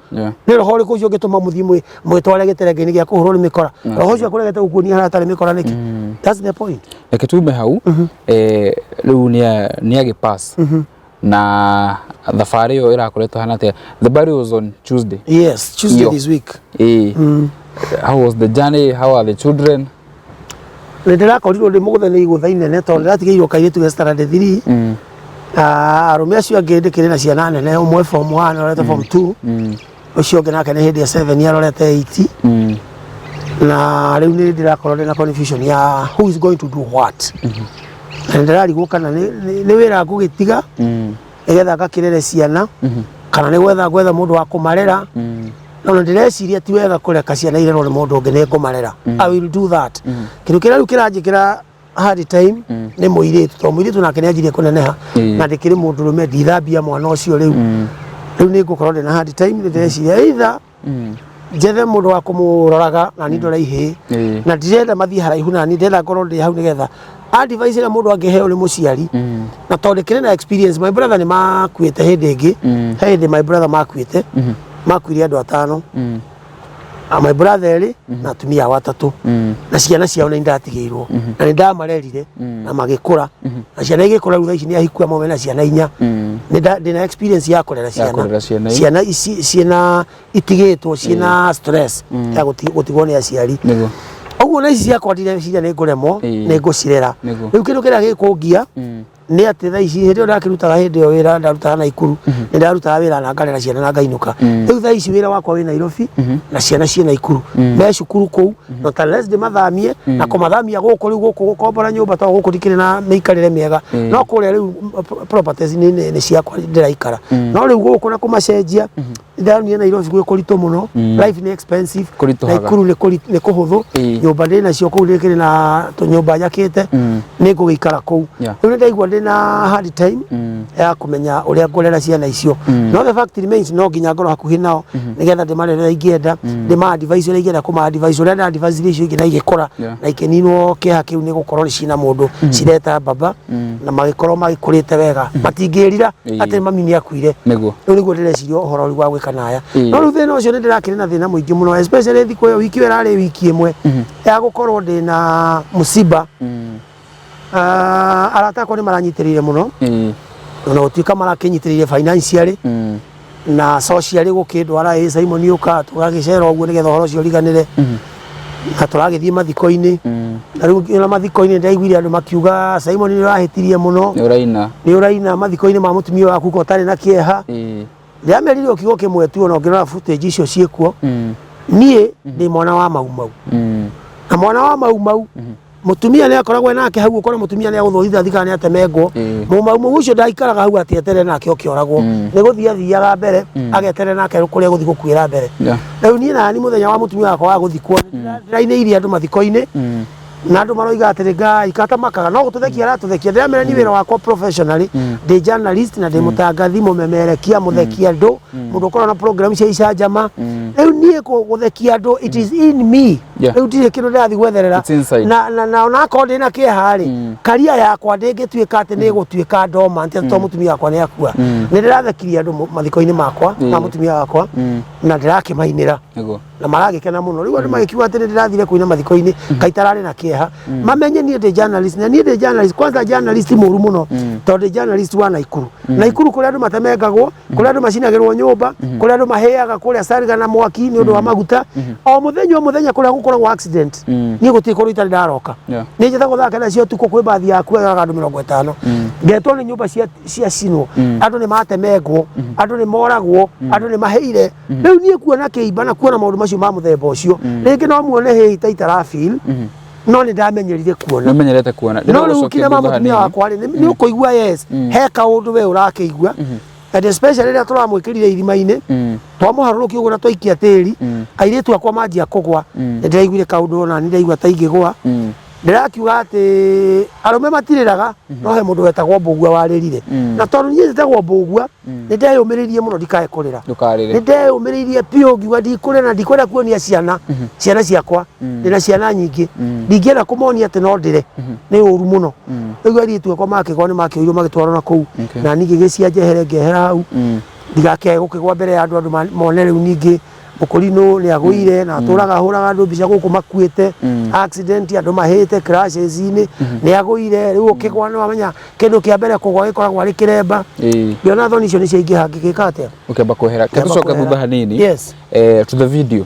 ni roho riku cio gituma muthii mwitware giterenge-ini gia kuhurwo ni mikora roho cio kuregete gukunia haratari mikora niki that's the point reke tume hau riu ni agi pass na thabarĩ ĩyo ĩrakoretwo hana atĩa the burial was on Tuesday yes Tuesday this week how was the journey how are the children ndirakorirwo ndi muguthe igutha inene tondu ndiratigirwo kairitu ge standard 3 arume acio angĩ ndĩkĩrĩ na ciana nene ũmwe form 1 arorete form 2 ũcio ũngĩ nake nĩ hĩndĩ ya 7 arorete 8 na rĩu nĩ ndĩrakorwo ndĩ na confusion ya who is going to do what na ndĩrarigwo kana nĩ wĩra ngũgĩtiga nĩgetha ngakĩrere ciana kana nĩ gwetha mũndũ wa kũmarera no ndireciria ti wega kureka ciana irerwo nĩ mũndũ ũngĩ nĩ ngũmarera I will do that kĩndũ kĩrĩa rĩu kĩranjĩkĩra hard time nĩ mũirĩtu tondũ mũirĩtu nake nĩ anjirie kũneneha na ndĩkĩrĩ mũndũrũme ndithambia mwana ũcio rĩu nĩ ngũkorwo ndĩ na hard time nĩ ndĩreciria either njethe mũndũ wa kũmũroraga na nĩ ndora ihĩ na ndirenda mathiĩ haraihu na nĩ ndĩrenda ngorwo ndĩ hau nĩgetha advice ĩrĩa mũndũ angĩheo nĩ mũciari na tondũ kĩrĩ na experience my brother nĩ makuĩte hĩndĩ ĩngĩ he hĩndĩ my brother makuĩte makuire andũ 5 my brother na atumia watatu na ciana ciao nĩ ndatigĩirwo na nĩ ndamarerire na magĩkũra na ciana igĩkũra thutha ici nĩ ahikua mamwe na ciana 4 ndĩna experience ya kũrera ciana ici ciana itigĩtwo ciana stress ya gũtigwo nĩ aciari ũguo na ici ciakwa ndireciria nĩ ngũremwo nĩ ngũcirera rĩu kĩndũ kĩrĩa gĩkũngia nĩ atĩ thaa ici hĩndĩ ĩyo ndakĩrutaga hĩndĩ ĩyo wĩra ndarutaga Naikuru nĩ ndarutaga wĩra na ngarera ciana na ngainũka rĩu thaa ici wĩra wakwa wĩ Nairobi na ciana ciĩ Naikuru me cukuru kũu no ta less ndĩmathamie na kũmathamia gũkũ rĩu gũkũ gũkombora nyũmba to gũkũ ndikĩrĩ na mĩikarĩre mĩega no kũrĩa rĩu properties nĩ ciakwa ndĩraikara no rĩu gũkũ na kũmacenjia ndĩronire Nairobi gwĩ kũritũ mũno life nĩ expensive Naikuru nĩ kũhũthũ nyũmba ndĩ nacio kũu ndĩkĩrĩ na tũnyũmba njakĩte nĩ ngũgĩikara kũu rĩu nĩ ndaigua ndĩna hard time ya kũmenya ũrĩa ngũrera ciana icio no the fact remains no nginya ngorwo hakuhĩ nao nĩgetha ndĩmarere ingĩenda ndĩma advice ũrĩa ingĩenda kũma advice ũrĩa na advice icio ingĩ na igĩkora na ikĩninwo kĩeha kĩu nĩ gũkorwo nĩ cina mũndũ cireta baba na magĩkorwo magĩkũrĩte wega matingĩrira atĩ mami nĩ akuire rĩu nĩguo ndĩreciria ũhoro wa gwĩka naya no rĩu thĩna ũcio nĩ ndĩrakĩrĩ na thĩna mũingĩ mũno especially thikũ ĩyo wiki ĩrarĩ wiki ĩmwe ya gũkorwo ndĩna mũciba arata akwa nĩ maranyitĩrĩire mũno na gũtuĩka marakĩnyitĩrĩire financially na socially gũkĩndwara Simon Yuka tũgagĩcera ũguo nĩgetha ũhoro ũcio ũriganĩre na tũragĩthiĩ mathiko-inĩ na rĩu na mathiko-inĩ ndaiguire andũ makiuga Simon nĩ ũrahĩtirie mũno nĩ ũraina mathiko-inĩ ma mũtumia waku ko ũtarĩ na kĩeha ndĩramerire ũkiugo kĩmwe tu ona ũngĩrora footage icio ciĩkuo niĩ ndĩ mwana wa Mau na mwana wa Mau mutumia nĩ akoragwo nake hau ũkora mutumia nĩ agũthũithia thikana nĩ atemengwo Mau ũcio ndaikaraga hau atietere nake okĩoragwo nĩ gũthiĩ athiaga mbere agetere nake kũrĩa gũthiĩ gũkuĩra mbere rĩu niĩ nani mũthenya wa mutumia wakwa wa gũthikwo ndĩrainĩirie andũ mathiko-inĩ na andũ maroiga atĩrĩ Ngai katamakaga no gũtũthekia aratũthekia ndĩramera ni wĩra wakwa professionally ndĩ journalist na ndĩ mũtangathi mũmemerekia mũthekia andũ mũndũ ũkorwo na program cia icanjama rĩu niĩ gũthekia andũ it is in me rĩu ndirĩ kĩndũ ndĩrathiĩ gwetherera na onakorwo ndĩna kĩeha-rĩ karia yakwa ndĩngĩtuĩka atĩ nĩ gũtuĩka dormant to mũtumia wakwa nĩ akua nĩ ndĩrathekirie andũ mathiko-inĩ makwa na mũtumia wakwa na ndĩrakĩmainĩra na maragĩkena mũno rĩu andũ magĩkiuga atĩ nĩ ndĩrathire kũina mathiko-inĩ kaitararĩ na kĩeha mamenye niĩ ndĩ journalist na niĩ ndĩ journalist kwanza journalist mũru mũno tondũ ndĩ journalist wa Naikuru kũrĩa andũ matemengagwo kũrĩa andũ macinagĩrwo nyũmba kũrĩa andũ mahĩaga kũrĩa Sariga na mwaki nĩ ũndũ wa maguta o mũthenya kũrĩa gũkoragwo accident niĩ gũtirĩ kũndũ itarĩ ndaroka nĩ njĩta gũthaka nacio ũtukũ kwĩ bathi yaku yaga andũ 50 ngetwo nĩ nyũmba cia cinwo andũ nĩ matemengwo andũ nĩ moragwo andũ nĩ mahĩire rĩu niĩ kuona kĩimba na kuona maũndũ macio ma mũthemba ũcio rĩngĩ no muone hĩ itara feel no nĩ ndamenyerire kuona nĩmenyerete kuona no rĩu kĩrĩa mũtumia wakwa nĩ ũkũigua yes he kaũndũ we ũrakĩigua and especially rĩrĩa tũramwĩkĩrire irima-inĩ twamũharũrũkia ũguo na twaikia tĩri airĩtu akwa manjia kũgwa nĩ ndĩraiguire kaũndũ ona nĩ ndĩraigua ta ingĩgwa ndĩrakiuga atĩ arũme matirĩraga no he mũndũ wetagwo Mbũgua warĩrire na tondũ niĩ njĩtagwo Mbũgua nĩ ndeyũmĩrĩirie mũno ndikae kũrĩra nĩ ndeyũmĩrĩirie piũ ngiuga ndikwenda kuonia ciana ciakwa ndĩna ciana nyingĩ ndingĩenda kũmonia atĩ no ndĩre nĩ ũru mũno rĩu airĩtu akwa makĩgwa nĩ makĩoirwo magĩtwarwo na kũu na niĩ ngĩgĩcia njehere ngehera hau ndigakĩae gũkĩgwa mbere ya andũ mone rĩu ningĩ mũkũrinũ nĩ agũire na atũraga hũraga andũ mbica gũkũ makuĩte accident andũ mahĩte crashes-inĩ nĩ agũire rĩu ũkĩgwa nĩ wamenya kĩndũ kĩa mbere kũgwa gĩkoragwo arĩ kĩremba ngĩona thoni icio nĩ ciaingĩha ngĩgĩka atĩa ũkĩamba kwehera tũcoke thutha hanini to the video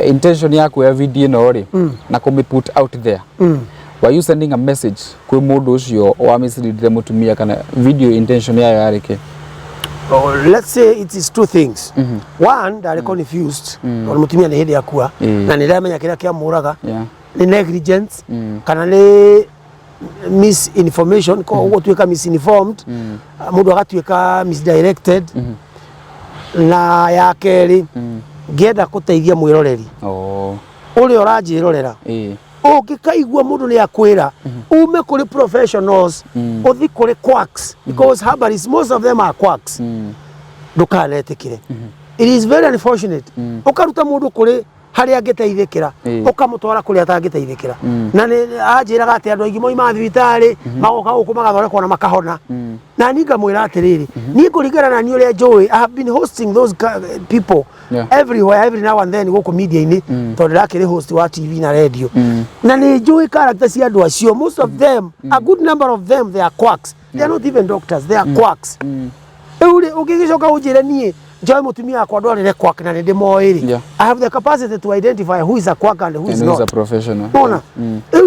intention yaku ya video ĩno rĩ na kũmĩ put out there were you sending a message kwĩ mũndũ ũcio wa misleadire mũtumia kana video intention yayo yarĩ let's say it is two things one that confused on mutumia nĩ hĩndĩ akua na nĩ ndamenya kĩrĩa kĩamũraga nĩ negligence kana nĩ misinformation gũtuĩka misinformed mũndũ agatuĩka misdirected na ya kerĩ ngĩenda gũteithia mwĩroreri ũrĩa ũranjĩrorera ũngĩkaigua mũndũ nĩ akwĩra ume kũrĩ professionals ũthi kũrĩ quacks because herbalists most of them are quacks ndũkanetĩkĩre it is very unfortunate ũkaruta mũndũ kũrĩ hari angeteithikira ukamutwara kuri atangiteithikira na ni anjiraga ati andu aingi moima thibitari magoka guku magathoreko na makahona na ninga mwira atiriri ni ngurigana na ni uria njui I have been hosting those people everywhere every now and then guku media ini tondu rakiri host wa TV na radio na ni njui characters cia andu acio most of them a good number of them they are quacks they are not even doctors they are quacks uri ugigicoka unjire nie Joy mutumia kwa ndorere quack na ndi moiri I have the capacity to identify who is a quack and who is not. Who is a professional. Ona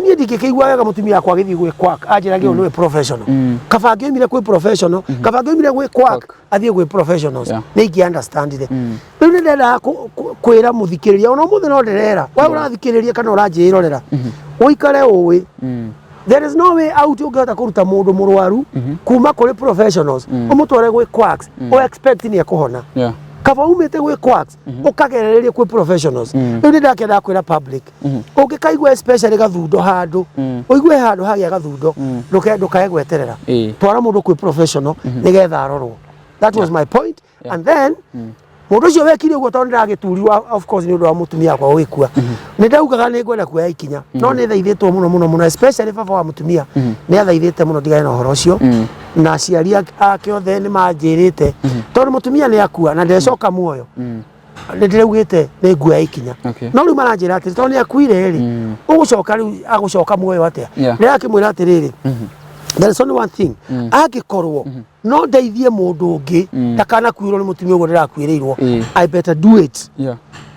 ni ndikikeigwa wega mutumia kwa githi gwe quack ajiragie no professional kabange mire kwe professional kabange mire gwe quack athie gwe professionals ni ngi understand ire ni ndenda kwira muthikiriria ona muthe no nderera wewe urathikiriria kana uranjirorera uikare uwi there is no way out ungehota kuruta mundu murwaru kuma kuri professionals umutware gwe quacks o expect ni akuhona kaba umete gwe quacks ukagerereria kwi professionals ni ndakenda kwira public ungikaigwa especially gathundo handu uigwe handu hagia gathundo ndukae gweterera twara mundu kwi professional nigetha arorwo that was my point and then mundu ucio wekire uguo tondu ndagiturirwa of course ni undu wa mutumia kwa wikua ni ndaugaga ni ngwenda kuoya ikinya no ni thaithitwo muno especially baba wa mutumia ni athaithite muno ndigane na uhoro ucio na aciari ake othe ni manjirite tondu mutumia ni akua na ndecoka muoyo ni ndiraugite ni nguoya ikinya no riu maranjira ati tondu ni akuire ri ugucoka riu agucoka muoyo atia ni akimwira atiriri there is only one thing agikorwo no ndeithie mundu ungi takana kwirwo ni mutumia uguo ndirakwiriirwo I better do it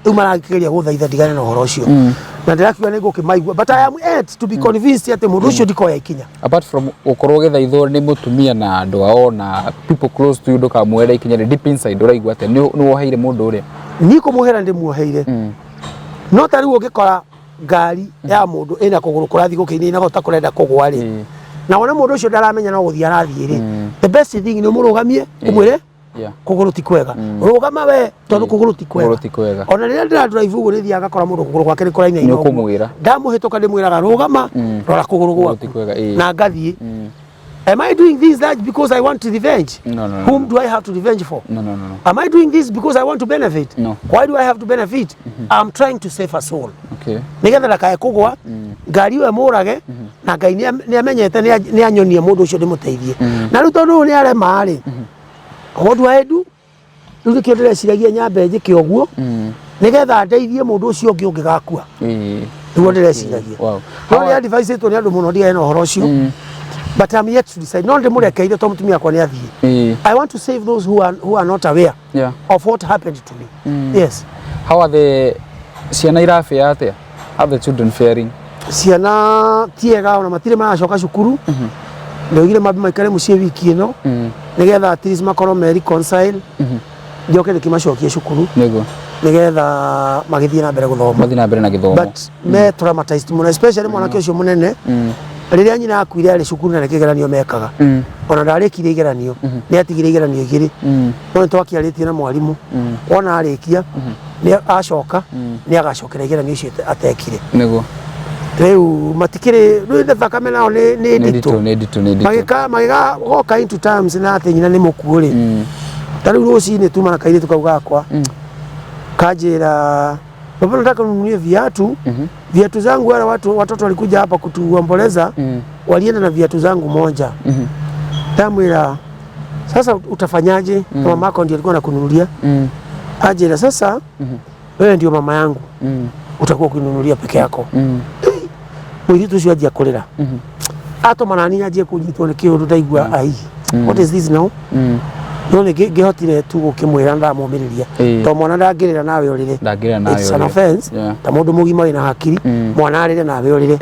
umaragikiria guthaitha ndigane na uhoro ucio na ndirakiuga ni ngukimaigua but I am yet to be convinced ati mundu ucio ndikoya ikinya apart from ukorwo githaitho ni mutumia na andu ao na people close to you ndukamwera ikinya deep inside uraigua ati ni woheire mundu uria ni kumuhera ndi muoheire no tari ungikora ngari ya mundu ina kuguru kurathi gukiini na gota kurenda kugwa ri na wona mundu ucio ndaramenya no guthia arathie ri the best thing ni umurugamie umwire kuguru ti kwega rugama we tondu kuguru ti kwega ona riria ndira drive uguo rithia agakora mundu kuguru gwake ni kuraina ino kumwira ndamuhituka ndimwiraga rugama rora kuguru gwaku na ngathie am I doing this that because I want to revenge no whom do I have to revenge for no am I doing this because I want to benefit no why do I have to benefit I'm trying to save a soul okay nigetha ndakae kugwa ngari we murage na ngai ni amenyete ni anyonie mundu ucio ndimuteithie na riu tondu ni arema ri what do I do riu kio ndireciiragia nyambe njike uguo nigetha ndeithie mundu ucio ungi ungigakua riu ndireciiragia no ni advice to ni andu muno ndigane na uhoro ucio but I'm yet to decide no ndimurekeire to mutumia kwa ni athie I want to save those who are not aware of what happened to me yes how are the ciana irafia atia how the children faring ciana tiega ona matire maracoka cukuru ndigire mabi maikare mucie wiki ino nigetha at least makorwo me reconcile njoke ndikimacokie cukuru nigetha magithie na mbere guthoma but me traumatized muno especially mwanake ucio munene riria nyina akuire ari cukuru na kigeranio mekaga ona ndarikire igeranio ni atigire igeranio igiri no nitwakiaritie na mwarimu ona arikia ni acoka ni agacokera igeranio icio atekire riu matikire riu thakame nao ni ndito magiga goka into terms na ati nyina ni mukuuri tariu rucini tuma na kaire tukauga kwa kajira baba nataka nunulie viatu zangu wale watoto walikuja hapa kutuomboleza walienda na viatu zangu moja tamwira sasa utafanyaje mama yako ndiye alikuwa anakununulia ajira sasa wewe ndio mama yangu utakuwa kununulia peke yako mwili tu siwaje kulira ato manani aje kunyitwo ni kiundu ndaigua ai what is this now no ni gehotire tu gukimwira ndamumiriria to mwana ndangirira nawe urire it's an offense ta mundu mugima wina hakiri mwana arire nawe urire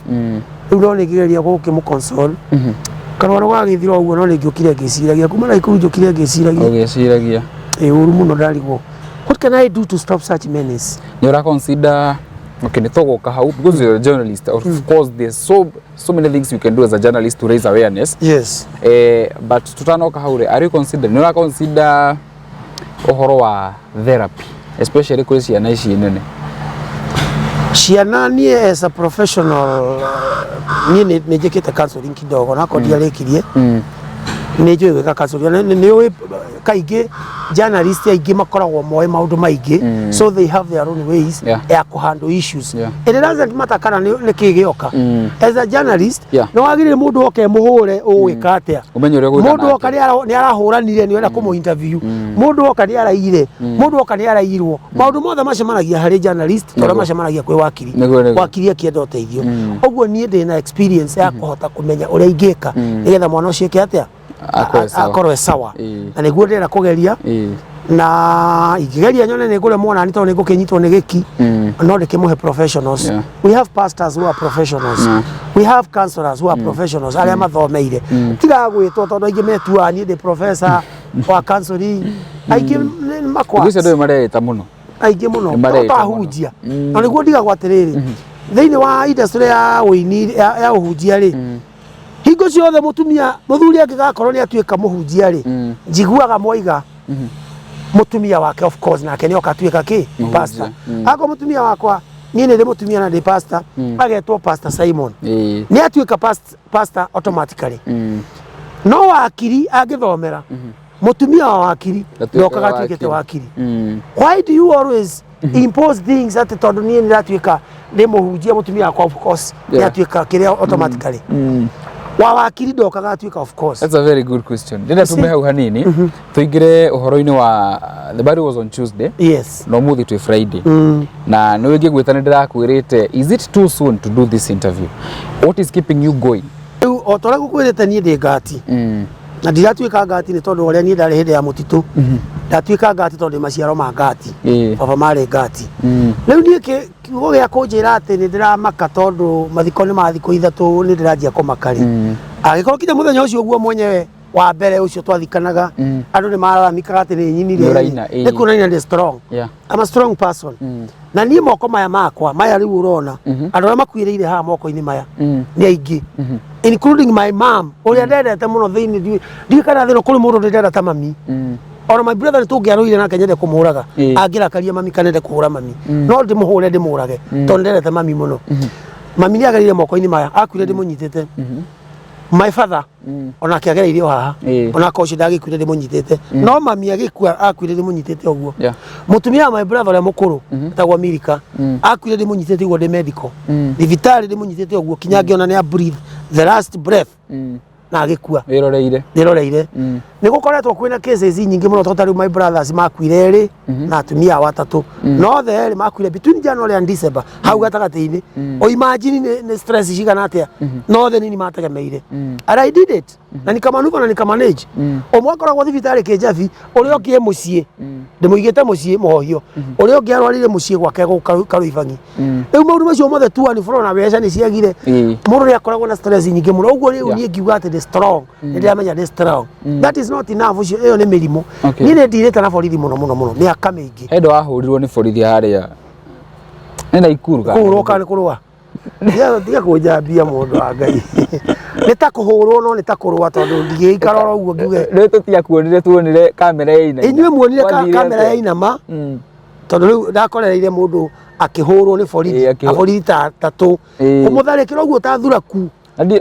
riu no ni gigeria gukimukonsole kana wana wagithira uguo no ni ngiukire ngiciragia kuma na ikuru njukire ngiciragia uru muno ndarigwo what can I do to stop such menace you consider okay nitogoka hau because you're a journalist of course there's so many things you can do as a journalist to raise awareness yes but tutanoka haure are you consider uhoro wa therapy especially kuri ciana ici nene ciana nie as a professional nie njikite counseling kidogo nako ndiarikirie nä njå gwä ka kacoria nä kaingä journalist aingä makoragwo moe maå maingä so they have their own ways ya kå handle issues it doesn't matter kana nä kä gä oka as a journalist nä wagä rä må ndå oke må hå re å gwä ka atä a må ndå oka nä arahå ranire nä enda kå må interview må ndå oka nä araire må ndå oka nä arairwo maå ndå mothe macemanagia harä journalist tondå macemanagia kwä wakiri akienda å teithio å guo niä ndä na experience ya kå hota kå menya å rä a ingä ka nä getha mwana å cio kä atä a akorwe sawa na nä guo ndä kå geria na ingĩgeria nyone nä ngå remwo nani tondå nä ngå kä nyitwo nä gä ki no ndä kä må he professionals we have pastors who are professionals we have counselors who are professionals arä a mathomeire tiragwä two tondå aingä metua niä ndä professor wa counseling aingä makwaaingä må no tahunjia na nä guo ndigagwo atä rä rä thä-inä wa industry ya wĩini ya å hunjia rä hingo ciothe mutumia muthuri angigakorwo ni atuika muhunjia ri njiguaga moiga mutumia wake of course nake ni okatuika ki pastor ako mutumia wakwa ni ndi mutumia na ndi pastor agetwo Pastor Simon ni atuika pastor automatically no wakiri angithomera mutumia wa wakiri ndokaga atuikite wakiri why do you always impose things at tondu ni ndatuika ndi muhunjia mutumia wakwa of course ni atuika kiria automatically wa wakiri ndokaga atuika of course. That's a very good question. Ndenda tume hau hanini tuingire uhoro-ini wa the birthday was on Tuesday. Yes. No muthi twi Friday. Na no wege gwetana ndirakwirite is it too soon to do this interview? What is keeping you going? O tora gukwirite nie ndi ngati. Na ndiratuika ngati ni tondu uria nie ndari hindi ya mutitu. Ndatuika ngati tondu maciaro ma ngati. Baba mari ngati. Riu nie kiugo gia kunjira ati ni ndiramaka tondu mathiko ni mathiko ithatu ni ndiranjia kumakari. Agikorwo kinya muthenya ucio guo mwenyewe wa mbere ucio twathikanaga andu ni mararamikaga ati ni nyinire ni kunaina ndi strong. I'm a strong person. Na nie moko maya makwa maya riu urona andu aria makuireire ha moko-ini maya ni aingi including my mom uria ndendete muno thiini ndikana thino kuri mundu ndendete ta mami ona my brother tungiaruire nake nyende kumuraga angirakaria mami kanende kuhura mami no ndimuhure ndimurage tondu ndendete mami muno mami ni agarire moko-ini maya akuire ndimunyitite my father ona kiagereire haha ona koshi ndagikuire ndimunyitite no mami agikua akuire ndimunyitite oguo mutumia my brother ole mukuru tagwa Milika akuire ndimunyitite oguo ndi medical divitari ndimunyitite oguo kinyange ona ni a breathe the last breath na agikua ndiroreire ni gukoretwo kwina cases nyingi muno tota riu my brothers makuire ri na atumia watatu no the eri makuire between January and December hau gatagati-ini o imagine ni stress cigana atia no the nini mategemeire and I did it na nikamanuva na nikamanage o mwakoragwo thibitari Kijabi uria okie mucii ndimuigite mucii muhohio uria okie arwarire mucii gwake Karuibangi riu maundu macio mothe tu ni flora na beca ni ciagire mundu ni akoragwo na stress nyingi muno uguo riu nie ngiuga ati strong ndiramenya ni strong that is not enough ucio iyo ni mirimo ni ndirite na borithi muno ni akamingi endo ahurirwo ni borithi haria nenda ikuruga kuruka ni kurua ndiga kunjambia mundu wa Ngai ni ta kuhurwo no ni ta kurua tondu ndigikara uguo ngiuge ni tutia kuonire tuonire kamera ya ina inyue muonire kamera ya inama tondu riu ndakorereire mundu akihurwo ni borithi aborithi tatu kumutharikira uguo ta thuraku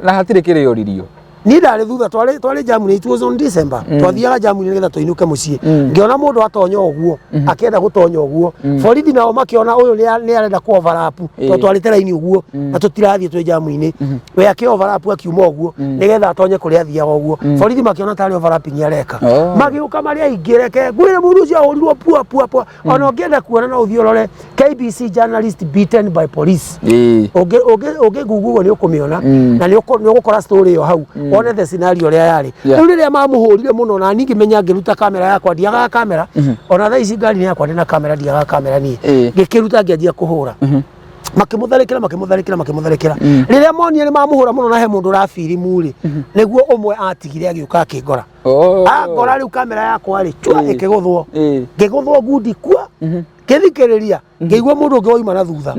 na hatire kire yoririo ni ndari thutha twari Germany it was on December twathiaga Germany nigetha tuinuke mucii ngiona mundu atonya uguo akienda gutonya uguo borithi nao makiona uyu ni arenda ku overlap to twarite raini uguo na tutirathie twi Germany we aki overlap akiuma uguo nigetha atonye kuri athiaga uguo borithi makiona tari overlapping areka magiuka mari aingireke gwire mundu ucio ahurirwo pua ona ungienda kuona no uthiorore KBC journalist beaten by police oge guguo ni ukumiona na ni ugukora story yo hau one the scenario ria yari riu riria mamuhurire muno na ningi menya ngiruta kamera yakwa ndiaga kamera ona thaa ici ngari yakwa ndina kamera ndiaga kamera ni ngikiruta ngianjia kuhura makimutharikira riria monie ni mamuhura muno na he mundu rafiri muri niguo umwe atigire agiuka akingora ngora riu kamera yakwa ri chwa ikiguthwo ngiguthwo ngundi kwa ngithikiriria ngigua mundu ungi woima na thutha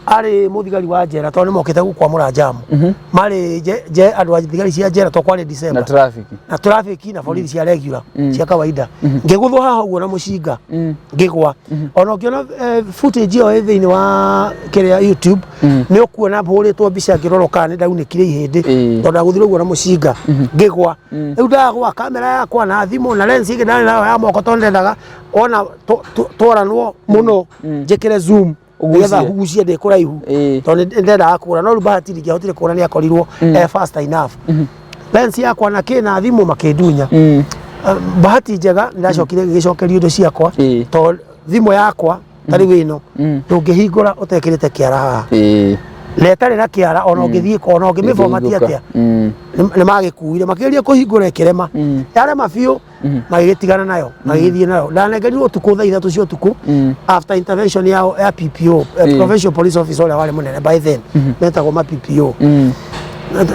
ari muthigari wa njera tondu mokite gukwamura jamu mari je andu a thigari cia njera to kwari December na traffic na borithi cia regular cia kawaida ngiguthwo haha uguo na mucinga ngigwa ona ukiona footage iyo thiini wa kiria YouTube ni ukuona mburitwo mbica ngiroroka ni ndaunikire ihindi tondu aguthirwo uguo na mucinga ngigwa riu ndagwa kamera yakwa na thimu na lens igi ndari nayo ya moko tondu ndendaga ona twaranwo muno njikire zoom ugetha hugucie ndi kuraihu tondu ndenda kura no bahati ndingihotire kura ni akorirwo fast enough lens yakwa na kina thimu makindunya bahati njega ndacokire gicokerio indo ciakwa tondu thimu yakwa tari wino ndungihingura utekirite kiara haha letare na kiara ona ungithie kona ungimiformati atia ni magikuire makiria kuhingura kirema yarema biu magigitigana nayo magithie nayo ndanengerirwo utuku thaa 3 cia utuku after intervention ya PPO provincial police officer wale munene by then metagwo ma PPO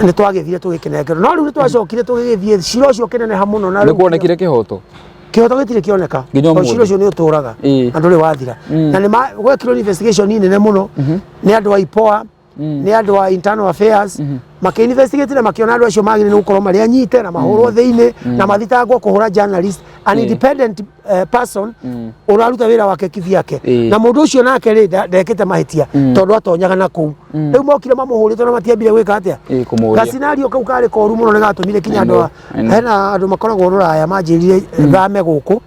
ni twagithire tugikenengero no riu twacokire tugithie ciro ucio kinene hamuno na riu kuonekire kihoto gitire kioneka ciro ucio ni uturaga andu ri wathira na ni gwekirwo investigation nene muno ni andu a IPOA ni andu a internal affairs makiinvestigate na makiona andu acio magire ni gukorwo mari anyite na mahurwo thiini na mathitangwo kuhura journalist an independent person uraruta wira wake kithiake na mundu ucio nake ri ndekete mahitia tondu atonyaga na kuu riu mokire mamuhurite na matiambire gwika atia gasinario kau kari koru muno nigatumire kinya andu hena andu makoragwo ruraya manjirire thame guku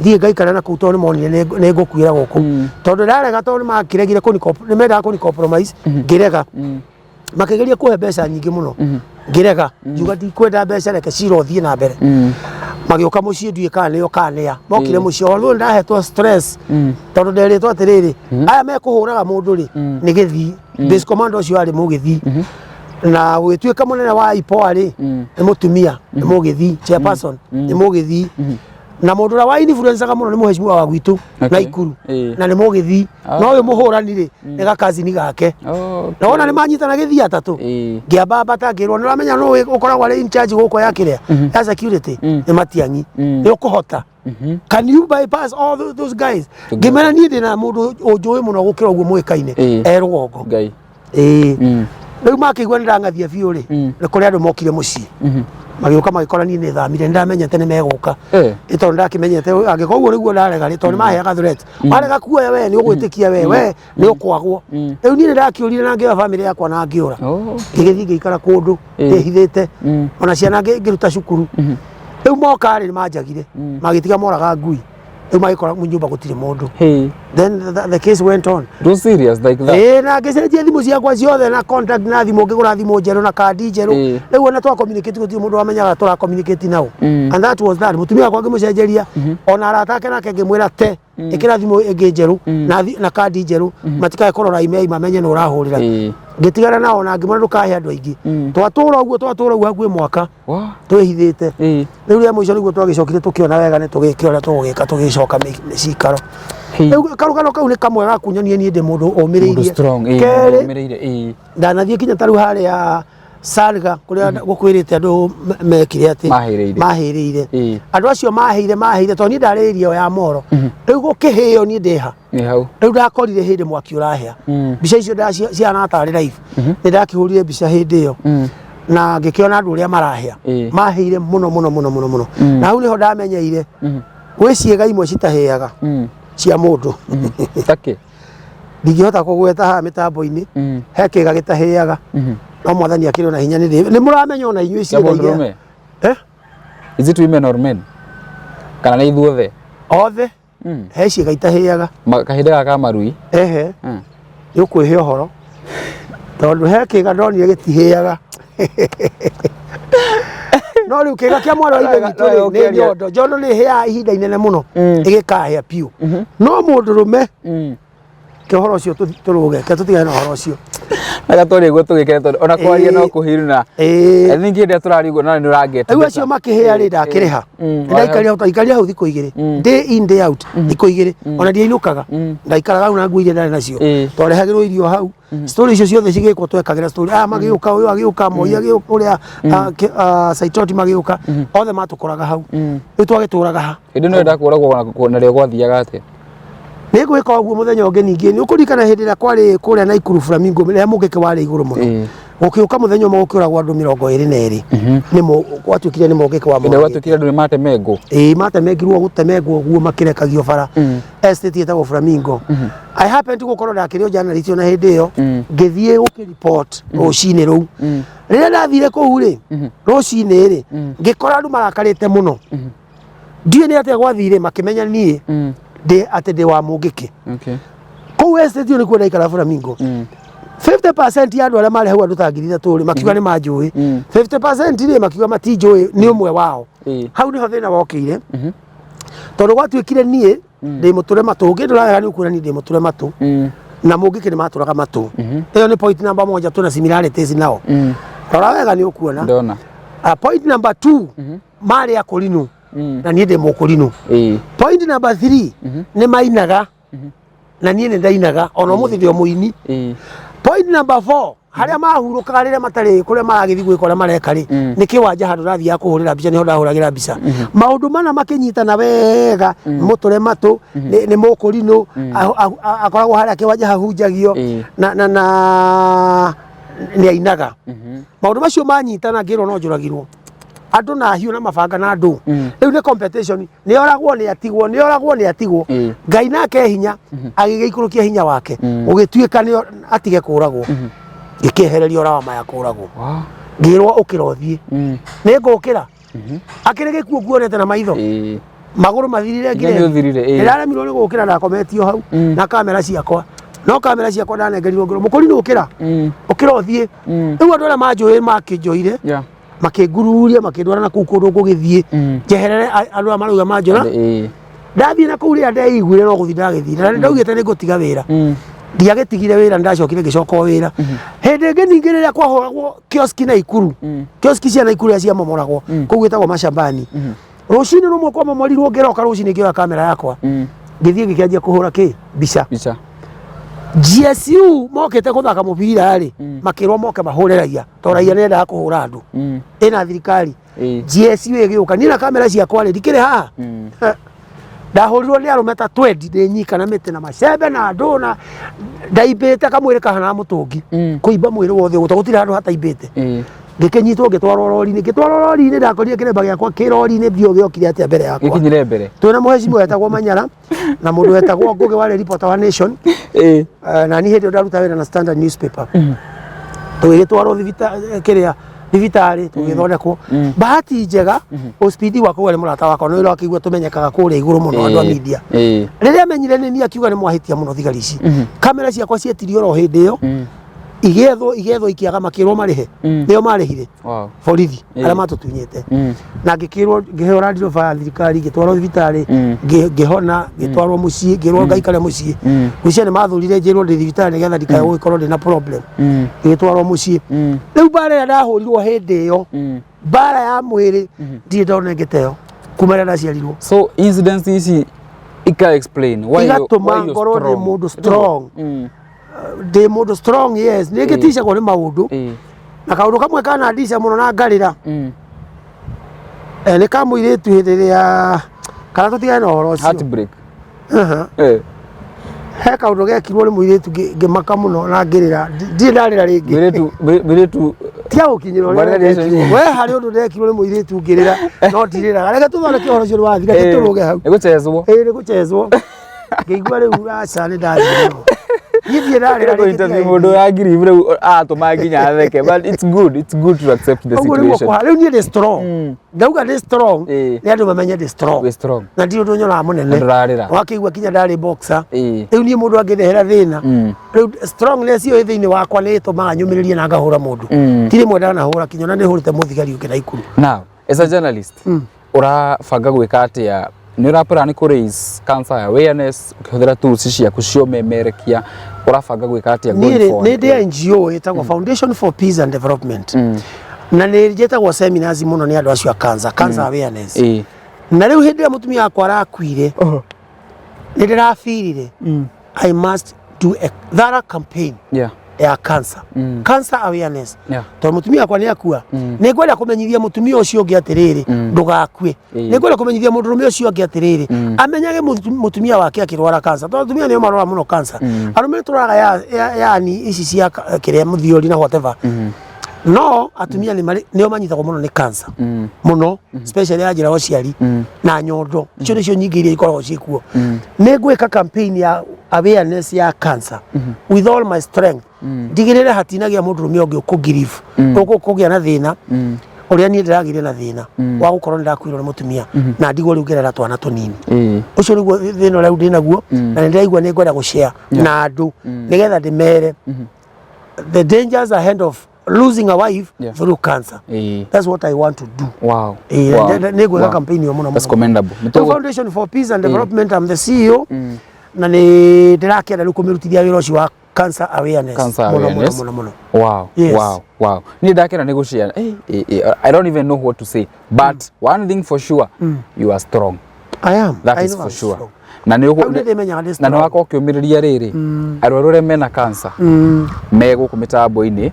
thie ngaikara na kuu tondu monire ni ngukuira guku tondu ndarega tondu makiregire ni mendaga kuni compromise ngirega makigeria kuhe mbeca nyingi muno ngirega juga ndikwenda mbeca reke ciro thie na mbere magioka mucii ndui kana yo kanea mokire mucii o ndahetwo stress tondu nderitwo atiriri aya mekuhuraga mundu ri ni githi base commander ucio ari mugithi na gwituika munene wa IPOA ri ni mutumia ni mugithi chairperson ni mugithi na mundu wa influencer muno ni muheshimiwa wa gwitu na Ikuru na ni mugithi no uyu muhurani ri ni gakazini gake na ona ni manyitana githi atatu ngiamba batangirwo ni ramenya no ukoragwo ari in charge guko ya kiria ya security ni matiangi ni ukuhota can you bypass all those guys gimena ni ndina mundu unjui muno gukira uguo mwikaine rugongo ngai riu makigwa ndangathia biu ri ni kuri andu mokire mucii magioka magikora ni thamire ndamenya tene meguka ito ndakimenyete agikoguo niguo ndarega ri tondu maheaga threat arega kuoya we ni ugwitikia we ni ukwagwo riu ni ndakiurire na ngiwa family yakwa na ngiura ngigithi ngikara kundu ndihithite ona ciana ngiruta cukuru riu moka ri manjagire magitiga moraga ngui riu magikora munyumba gutire mundu then the case went on do serious like that na ngicenjia thimu ciakwa ciothe na contact na thimu ngigura thimu njeru na kandi njeru riu ona twa communicate gutire mundu wamenyaga tura communicate nao and that was that mutumia kwa ngimucenjeria ona aratake nake ngimwira te ikira thimu ingi njeru na kandi njeru matikae korora email mamenye no urahurira ngitigara nao na ngimwira ndukahe andu aingi twatura uguo hakuhi mwaka twihithite riu ria muico niguo twagicokire tukiona wega ni tugikiora tugika tugicoka cikaro karugano kau ni kamwe gakunyonie ni ndi mundu umiriirie keri ndanathie kinya taru hari ya Salga kuria gukwirite andu mekire ati mahiriire andu acio mahire to ni ndaririo ya moro riu gukihio ni ndiha riu ndakorire hindi mwaki urahia bica icio ciana atari live ni ndakihurire bica hindi iyo na ngikiona andu uria marahia mahire muno na hau niho ndamenyeire gwi ciega imwe citahiaga cia mundu take ndingihota kugweta ha mitambo-ini he kiga gitahiaga no mwathani akiri na hinya ni muramenya ona inyui ciega is it women or men kana ni ithuothe othe he ciega itahiaga kahinda gaka marui ni ukwihe uhoro tondu he kiga ndonire gitihiaga no riu kiga kia mwana wa itu ni nyondo njondo ni hea ihinda inene muno igikahia piu no mundurume kihoro ucio turuge ke tutigane na horo ucio agatori gwo tugikere tondu ona kwaria no kuhiruna ningi ndia turarigwo na ni urangete riu acio makihea ri ndakiriha ndaikaria hau thiku igiri day in day out thiku igiri ona ndiainukaga ndaikaraga hau na ngui ndari nacio twarehagirwo irio hau story icio ciothe cigikwo twekagira story magiuka uyu agiuka moi agiuka uria saitoti magiuka othe matukoraga hau riu twagituraga ha indi no nda kuragwo na rio gwathiaga ate Nego iko guo muthenya unge ningi ni ukurikana hindi ria kwari kuria Naikuru Flamingo ria mugike wari iguru muno ukiuka muthenya umwe ukiragwo andu 22 nimo gwatuikire nimo ngike wa muno gwatuikire andu matemengwo matemengirwo gutemengwo guo makirekagio bara estate yetagwo Flamingo. I happened to gukorwo ndakirio journalist na hindi iyo ngithie ukireport rucini ruu riria ndathire kuu ri rucini ri ngikora andu marakarite muno ndiye ni atia gwathire makimenya nie ndi wa mugike kuu estate yo ni kuo ndaikara Flamingo 50% ya andu aria mari hau andu ta 3,000 makiuga ni manjui 50% ni makiuga matinjui ni umwe wao hau niho thina wokire tondu gwatuikire nie ndi muture matu ngindura ni ukura ni ndi muture matu na mugike ni maturaga matu iyo ni point number 1 tuna similarities nao rora wega ni ukuona ndona point number 2 mari akurinu na nie ndi mukurinu point number 3 ni mainaga na nie ni ndainaga ona muthi ndio muini point number 4 haria mahurukaga riria matari kuria maragithi gwikora marekari ni kiwanja handu rathi ya kuhurira mbica niho ndahuragira mbica maundu mana makinyitana wega muture matu ni mukurinu akoragwo haria kiwanja hahunjagio na ni ainaga maundu macio manyitana ngiro no njuragirwo andu na hiu na mabanga na andu riu ni competition ni oragwo ni atigwo ngai nake hinya agigeikurukia hinya wake ugituika ni atige kuragwo gikehereria ora wa maya kuragwo ngirwo ukirothie ni ngukira akire gikuo guonete na maitho maguru mathirire ngire iraremirwo ni gukira na kometio hau na kamera ciakwa no kamera ciakwa ndanengerirwo ngiro mukuri nukira ukirothie riu andu aria manjui makinjoire makingururia makindwara na kuu kundu ngugithie njeherere andu a maruga manjona ndathie na kuu ria ndeiguire no guthi ndagithie na ndaugite ni ngutiga wira ndiagetigire wira ndacokire ngicoka wira hindi ngi ningi riria kwahoragwo kioski Naikuru kioski cia Naikuru cia momoragwo kuu gwitagwo mashambani rucini rumwe kwa momorirwo ngiroka rucini ngioya kamera yakwa ngithie ngikianjia kuhura mbica GSU mokete guthaka mubira ri makirwo moke mahureragia toraia nenda kuhura andu ina thirikari GSU igiuka ni na kamera ciakwa ri ndikire haha ndahurirwo ni arume ta 20 ndinyika na miti na macembe na andu na ndaimbite kamwire kahana mutungi kuimba mwiri wothe gutagutira andu hataimbite ngikinyitwo ngitwarwo rori-ini ndakorire kiremba giakwa kirori-ini bio giokire atia mbere yakwa gikinyire mbere twina muhecimu wetagwo Manyara na mundu wetagwo Ngugi wari reporter wa Nation na ni hindi ndaruta wira na Standard newspaper tugitwarwo thibitari tugithondekwo bahati njega hospitali wako wale murata wako no ira akigwa tumenyekaga kuria iguru muno andu a media riria menyire ni akiuga ni mwahitia muno thigari ici kamera ciakwa cietirio ro hindi iyo igethwo ikiaga makirwo marihe nio marihire borithi aria matutunyite na ngikirwo ngihora ndirova ya thirikari ngitwarwo thibitari ngihona ngitwarwo mucii ngirwo ngaikare mucii mucii ni mathurire njirwo ndi thibitari nigetha ndikae gukorwo ndina problem ngitwarwo mucii riu bara ya ndahurirwo hindi iyo bara ya mwiri ndire ndona ngiteo kumera ndaciarirwo so incidents ici ika explain why you strong de mundu strong yes nigitisha kwa ni maundu na kaundu kamwe kana ndisha muno na ngarira ni kamwiritu hindi ya kana tutigane na horo ucio heartbreak he kaundu gekirwo ni mwiritu ngimaka muno na ngirira ndi ndarira ringi mwiritu tia ukinyiro we hari undu ndekirwo ni mwiritu ngirira no ndirira reke tuthondeke horo ucio wathi reke turuge hau ni guchezwo ngigwa riu aca ni ndathire Give you interview mundu ya ngiri reu atuma nginya theke but it's good to accept the situation reu ni strong ndauga ni strong ni andu mamenye ni strong na ndio ndu nyora munene wakigwa kinya ndari boxer reu ni mundu angithehera thina reu strongness iyo thiini wakwa ni tumaga nyumiririe na ngahura mundu tiri mwenda na hura kinya na ni hurite muthigari uke Naikuru now as a journalist urabanga gwika atia ni urapura ni ku raise cancer awareness ukihũthĩra tools ciaku ciomemerekia urabanga gwika atia going forward ni NGO etagwo Foundation for Peace and Development na ni jetagwo seminars muno ni andu acio cancer awareness na riu hindi ya mutumia akwa arakwire ni ndirafirire I must do a thorough campaign ya cancer. Cancer awareness. To mutumia kwa ni akua. Ni ngwenda kumenyithia mutumia ucio ungi atiriri ndugakue. Ni ngwenda kumenyithia mundurume ucio ungi atiriri amenyage mutumia wake akirwara cancer. To mutumia ni marwara muno cancer. Arume turaga yani ici cia kiria muthiori na whatever. No atumia ni manyitagwo muno ni cancer muno especially ajira ociari na nyondo icio nicio nyingi iria ikoragwo cikuo. Ni ngwika campaign ya awareness ya cancer with all my strength ndigirire hatinagia mundurume ungi ukugirive ukugia na thina uria ni ndiragire na thina wa gukorwo ndirakwirwo ni mutumia na ndigwo riu ngerera twana tunini ucio niguo thina uria ndinaguo na ndiraigua ni ngwenda gushare na andu nigetha ndimere the dangers ahead of losing a wife through cancer. That's what I want to do. Wow. Wow. Campaign yo muno. That's commendable. The Foundation for Peace and Development, I'm the CEO. Na ni ndirakenda riu kumirutithia wira ucio wa cancer awareness. Muno. Wow. Yes. Wow. Ni ndakena negotiate. I don't even know what to say. But one thing for sure, you are strong. I am. That is for sure. Na ni wako ukiumiriria riri arwaru mena cancer mego ku mitambo-ini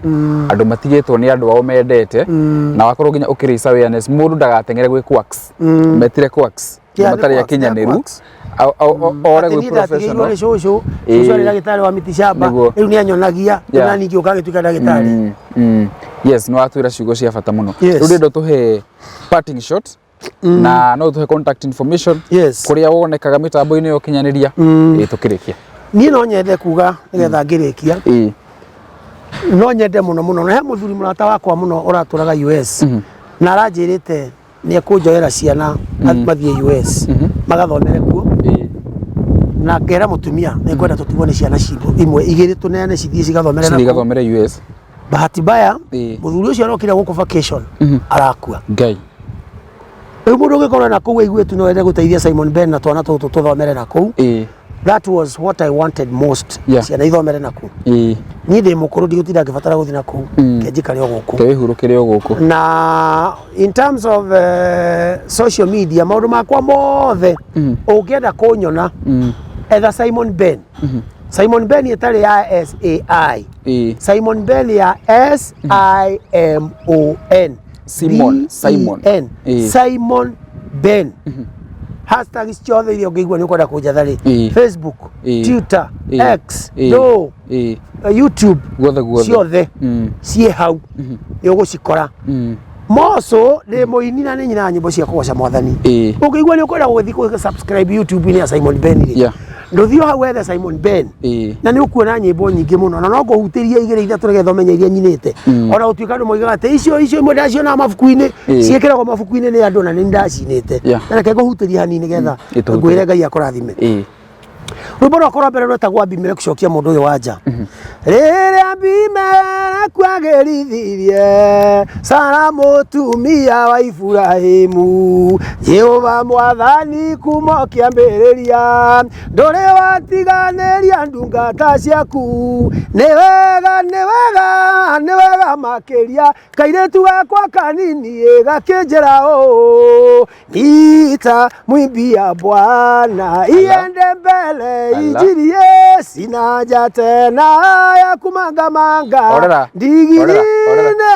andu matigitwo ni andu ao mendete na wakorwo nginya ukirisa awareness mundu ndagatengere gwi quacks metire quacks matari ya kinyaniru ore gwi professional ucio ari ndagitari wa miti shamba riu ni anyonagia na ningi ukagituika ndagitari. Yes, no atwira ciugo cia bata muno riu ndindo tuhe parting shot na no tuhe contact information kuria wonekaga mitambo-ini yo kinyaniria tukirikia. Ni no nyende kuga nigetha ngirikia no nyende muno na he muthuri murata wakwa muno uraturaga US na aranjirite ni ekunjoera ciana mathie US magathomere kuo na ngera mutumia ni kwenda tutigwo ni ciana citu imwe igiri tuneane cithie cigathomere US. Bahati mbaya muthuri ucio arokira guku vacation arakua ngai mundu ngikorwo na kuu igwetu no ende guteithia Simon Ben na twana tutu tuthomere na kuu. That was what I wanted most. Ciana ithomere na kuu. Ni ndi mukuru ndigutinda ngibatara guthi na kuu kenjikari o guku kehurukire o guku. Na in terms of social media maundu makwa mothe ungienda kunyona etha Simon Ben. Simon Ben itari ya SAI. Simon Ben ya SIMON. Simon Ben. Hashtag ciothe iria ungeigua ni ukwenda kunjathari Facebook, Twitter, X, YouTube ciothe cie hau ni ugucikora. Moso ni muini na ni nyina nyimbo cia kugoca mwathani. Ungeigua ni ukwenda guthi ku subscribe YouTube ni ya Simon Ben ri nduthio hau wethe Simon Ben na ni ukuona nyimbo nyingi muno na no nguhutiria igire ithatũ nigetha umenye iria nyinite ona utuika andu moigaga ati icio imwe ndaciona mabuku-ini ciekiragwo mabuku-ini ni andu na ni ndacinite na reke nguhutiria hanini nigetha ngwire Ngai akurathime. Rwimbo rwakwa mbere rwetagwo Abimeleki kucokia mundu uyu wanja. Riria Abimeleki kwagerithirie Sara mutumia wa Ibrahimu Jehova mwathani kuma kiambiriria nduri watiganiria ndungata ciaku ni wega makiria kairetu gakwa kanini gakinjira ita mwimbia Bwana iende mbele ijirie sinaja tena ya kumangamanga ndigiri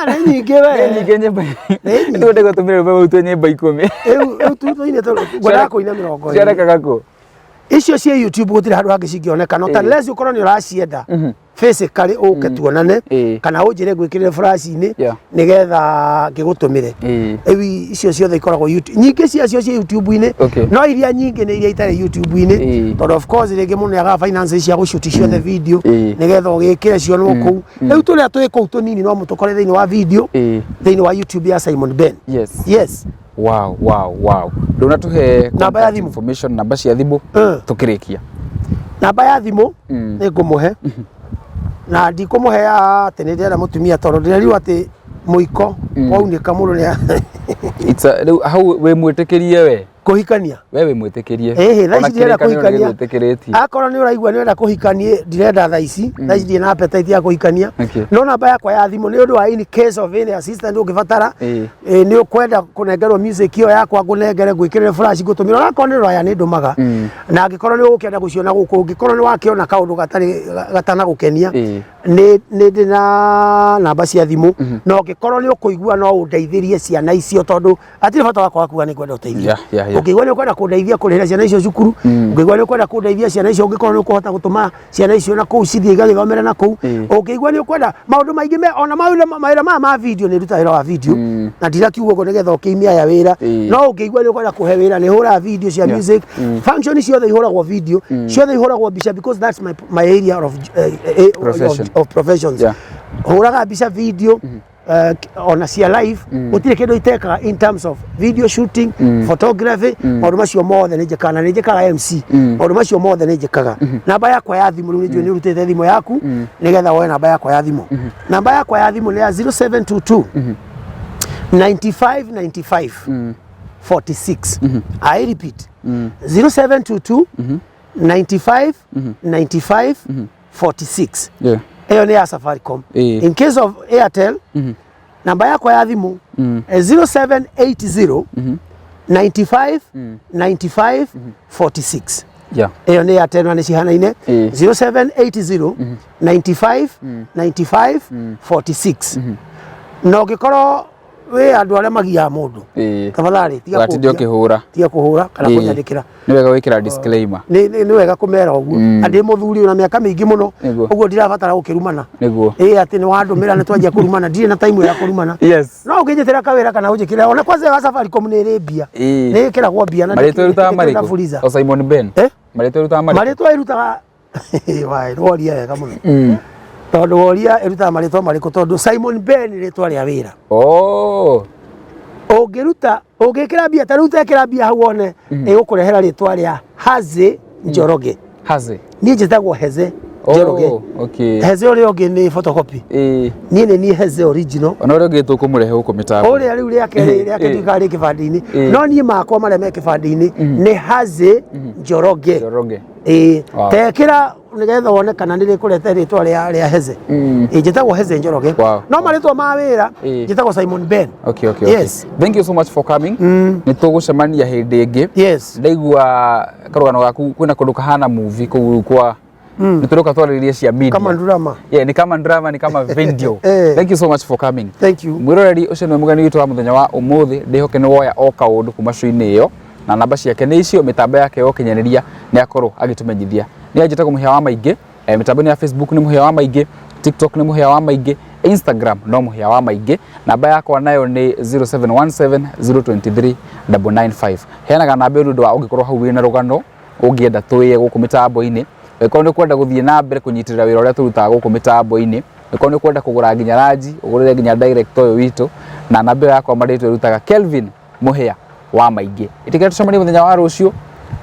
na nyingi we nyingi nyimba ndio ndego tumire baba utu nyimba 10 tu ine to gwara ko ina 20 ciarekaga ko icio cia YouTube gutire handu hangi cingioneka no unless ukorwo ni uracienda physically uke tuonane kana unjire gwikirire flash-ini nigetha ngigutumire ewi icio ciothe ikoragwo YouTube nyingi cia YouTube-ini no iria nyingi ni iria itare YouTube-ini but of course ringi muno yaga finance cia gushuti ciothe video nigetha ugikire cio no kuu riu turia twi kuu tunini no mutukore thiini wa video thiini wa YouTube ya Simon Ben. Yes. Wow. Ndona tuhe namba ya thimu information namba cia thimu tukirikia. Namba ya thimu ni ngumuhe na ndikumuhe ya tene ndera mutumia toro ndiriu ati muiko waunika muno ni it's how we mwitikirie we kuhikania wewe mwitikirie ona kile kuhikania akora ni uraigua ni wenda kuhikanie ndirenda thaa ici thaa ici na appetite ya kuhikania no namba yakwa ya thimu ni undu wa in case of any assistant ungibatara ni ukwenda kunengerwo music iyo yakwa ngunengere gwikirire flash gutumira nakwa ni roya ni ndumaga na angikorwo ni ukienda guciona guku ungikorwo ni wakiona kaundu gatana gukenia ni ndina namba cia thimu no ungikorwo ni ukuigua no undeithirie ciana icio tondu atiri bata wakwa kuga ni kwenda uteithia ukigwa ni kwenda kundeithia kurihira ciana icio cukuru ukigwa ni kwenda kundeithia ciana icio ungikorwo ni ukuhota gutuma ciana icio na kuu cithie igagithomera na kuu ukigwa ni kwenda maundu maingi ona mawira ma video ni ruta wira wa video na ndira kiugo go nigetha ukiimia ya wira no ukigwa ni kwenda kuhe wira ni hura video cia music function ciothe ihuragwo video ciothe ihuragwo mbica because that's my area of professions huraga mbica video ona cia live utire kindu iteka in terms of video shooting photography maundu macio mothe njikaga MC maundu macio mothe njikaga namba yakwa ya thimu ni ni urutete thimu yaku nigetha woe namba yakwa ya thimu namba yakwa ya thimu ni ya 0722 9595 46 I repeat 0722 95 95 46 Eyo ni ya Safaricom. In case of Airtel, namba yako ya thimu 0780 95 95 46. Eyo ni Airtel na nishihanaine 0780 95 95 46. Na ukikoro we andu aria magia mundu tafadhali tiga kuhura kana kunyandikira ni wega wikira disclaimer ni wega kumera uguo andi muthuri una miaka mingi muno uguo ndirabatara gukirumana niguo ati ni wandumira ni twanjia kurumana ndire na time ya kurumana no ukinyitira kawira kana ujikira ona kwanza wa Safaricom ni rebia ni kira kwa bia na marito ruta mariko o Simon Ben marito ruta marito irutaga wai roria wega muno tondu woria iruta marito mariko tondu Simon Ben ritwa ria wira ungiruta ungikira bia taruta ikira bia hau one igukurehera ritwa ria Haze Njoroge ni njitagwo Heze Njoroge Heze uri ungi ni photocopy ni Heze original ona uri ungi tukumurehe huko mitambo uri riu riake tukari kibandini no ni makwa mare me kibandini ni Haze Njoroge tekira nigetha wone kana nire kurete ritwa ria Heze njitagwo Heze Njoroge no maritwa ma wira njitagwo Simon Ben yes thank you so much for coming nitugucemania hindi ingi ndaigua karugano gaku kwina kundu kahana movie kwa nituruka twaririe cia media kama drama ni kama drama ni kama video thank you so much for coming thank you mwiroreri ucio ni mugani witu wa muthenya wa umuthi ndihoke ni woya o kaundu kuma show-ini iyo na namba ciake ni icio mitambo yake yo kinyaniria ni akorwo agitumenyithia ni ajitaga muhia wa maingi mitambo ya Facebook ni muhia wa maingi TikTok ni muhia wa maingi Instagram no muhia wa maingi namba yakwa nayo ni 0717 023 995 henaga namba ndu wa ungikorwo hau wina rugano ungienda tuye guku mitambo-ini eko ni kwenda guthie na mbere kunyitirira wira uria turutaga guku mitambo-ini eko ni kwenda kugura nginya raji ugurire nginya director uyu witu na namba yakwa maritwe rutaga Kelvin muhia wa maingi itikira tucemanie muthenya wa rucio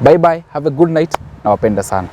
bye bye have a good night na wapenda sana.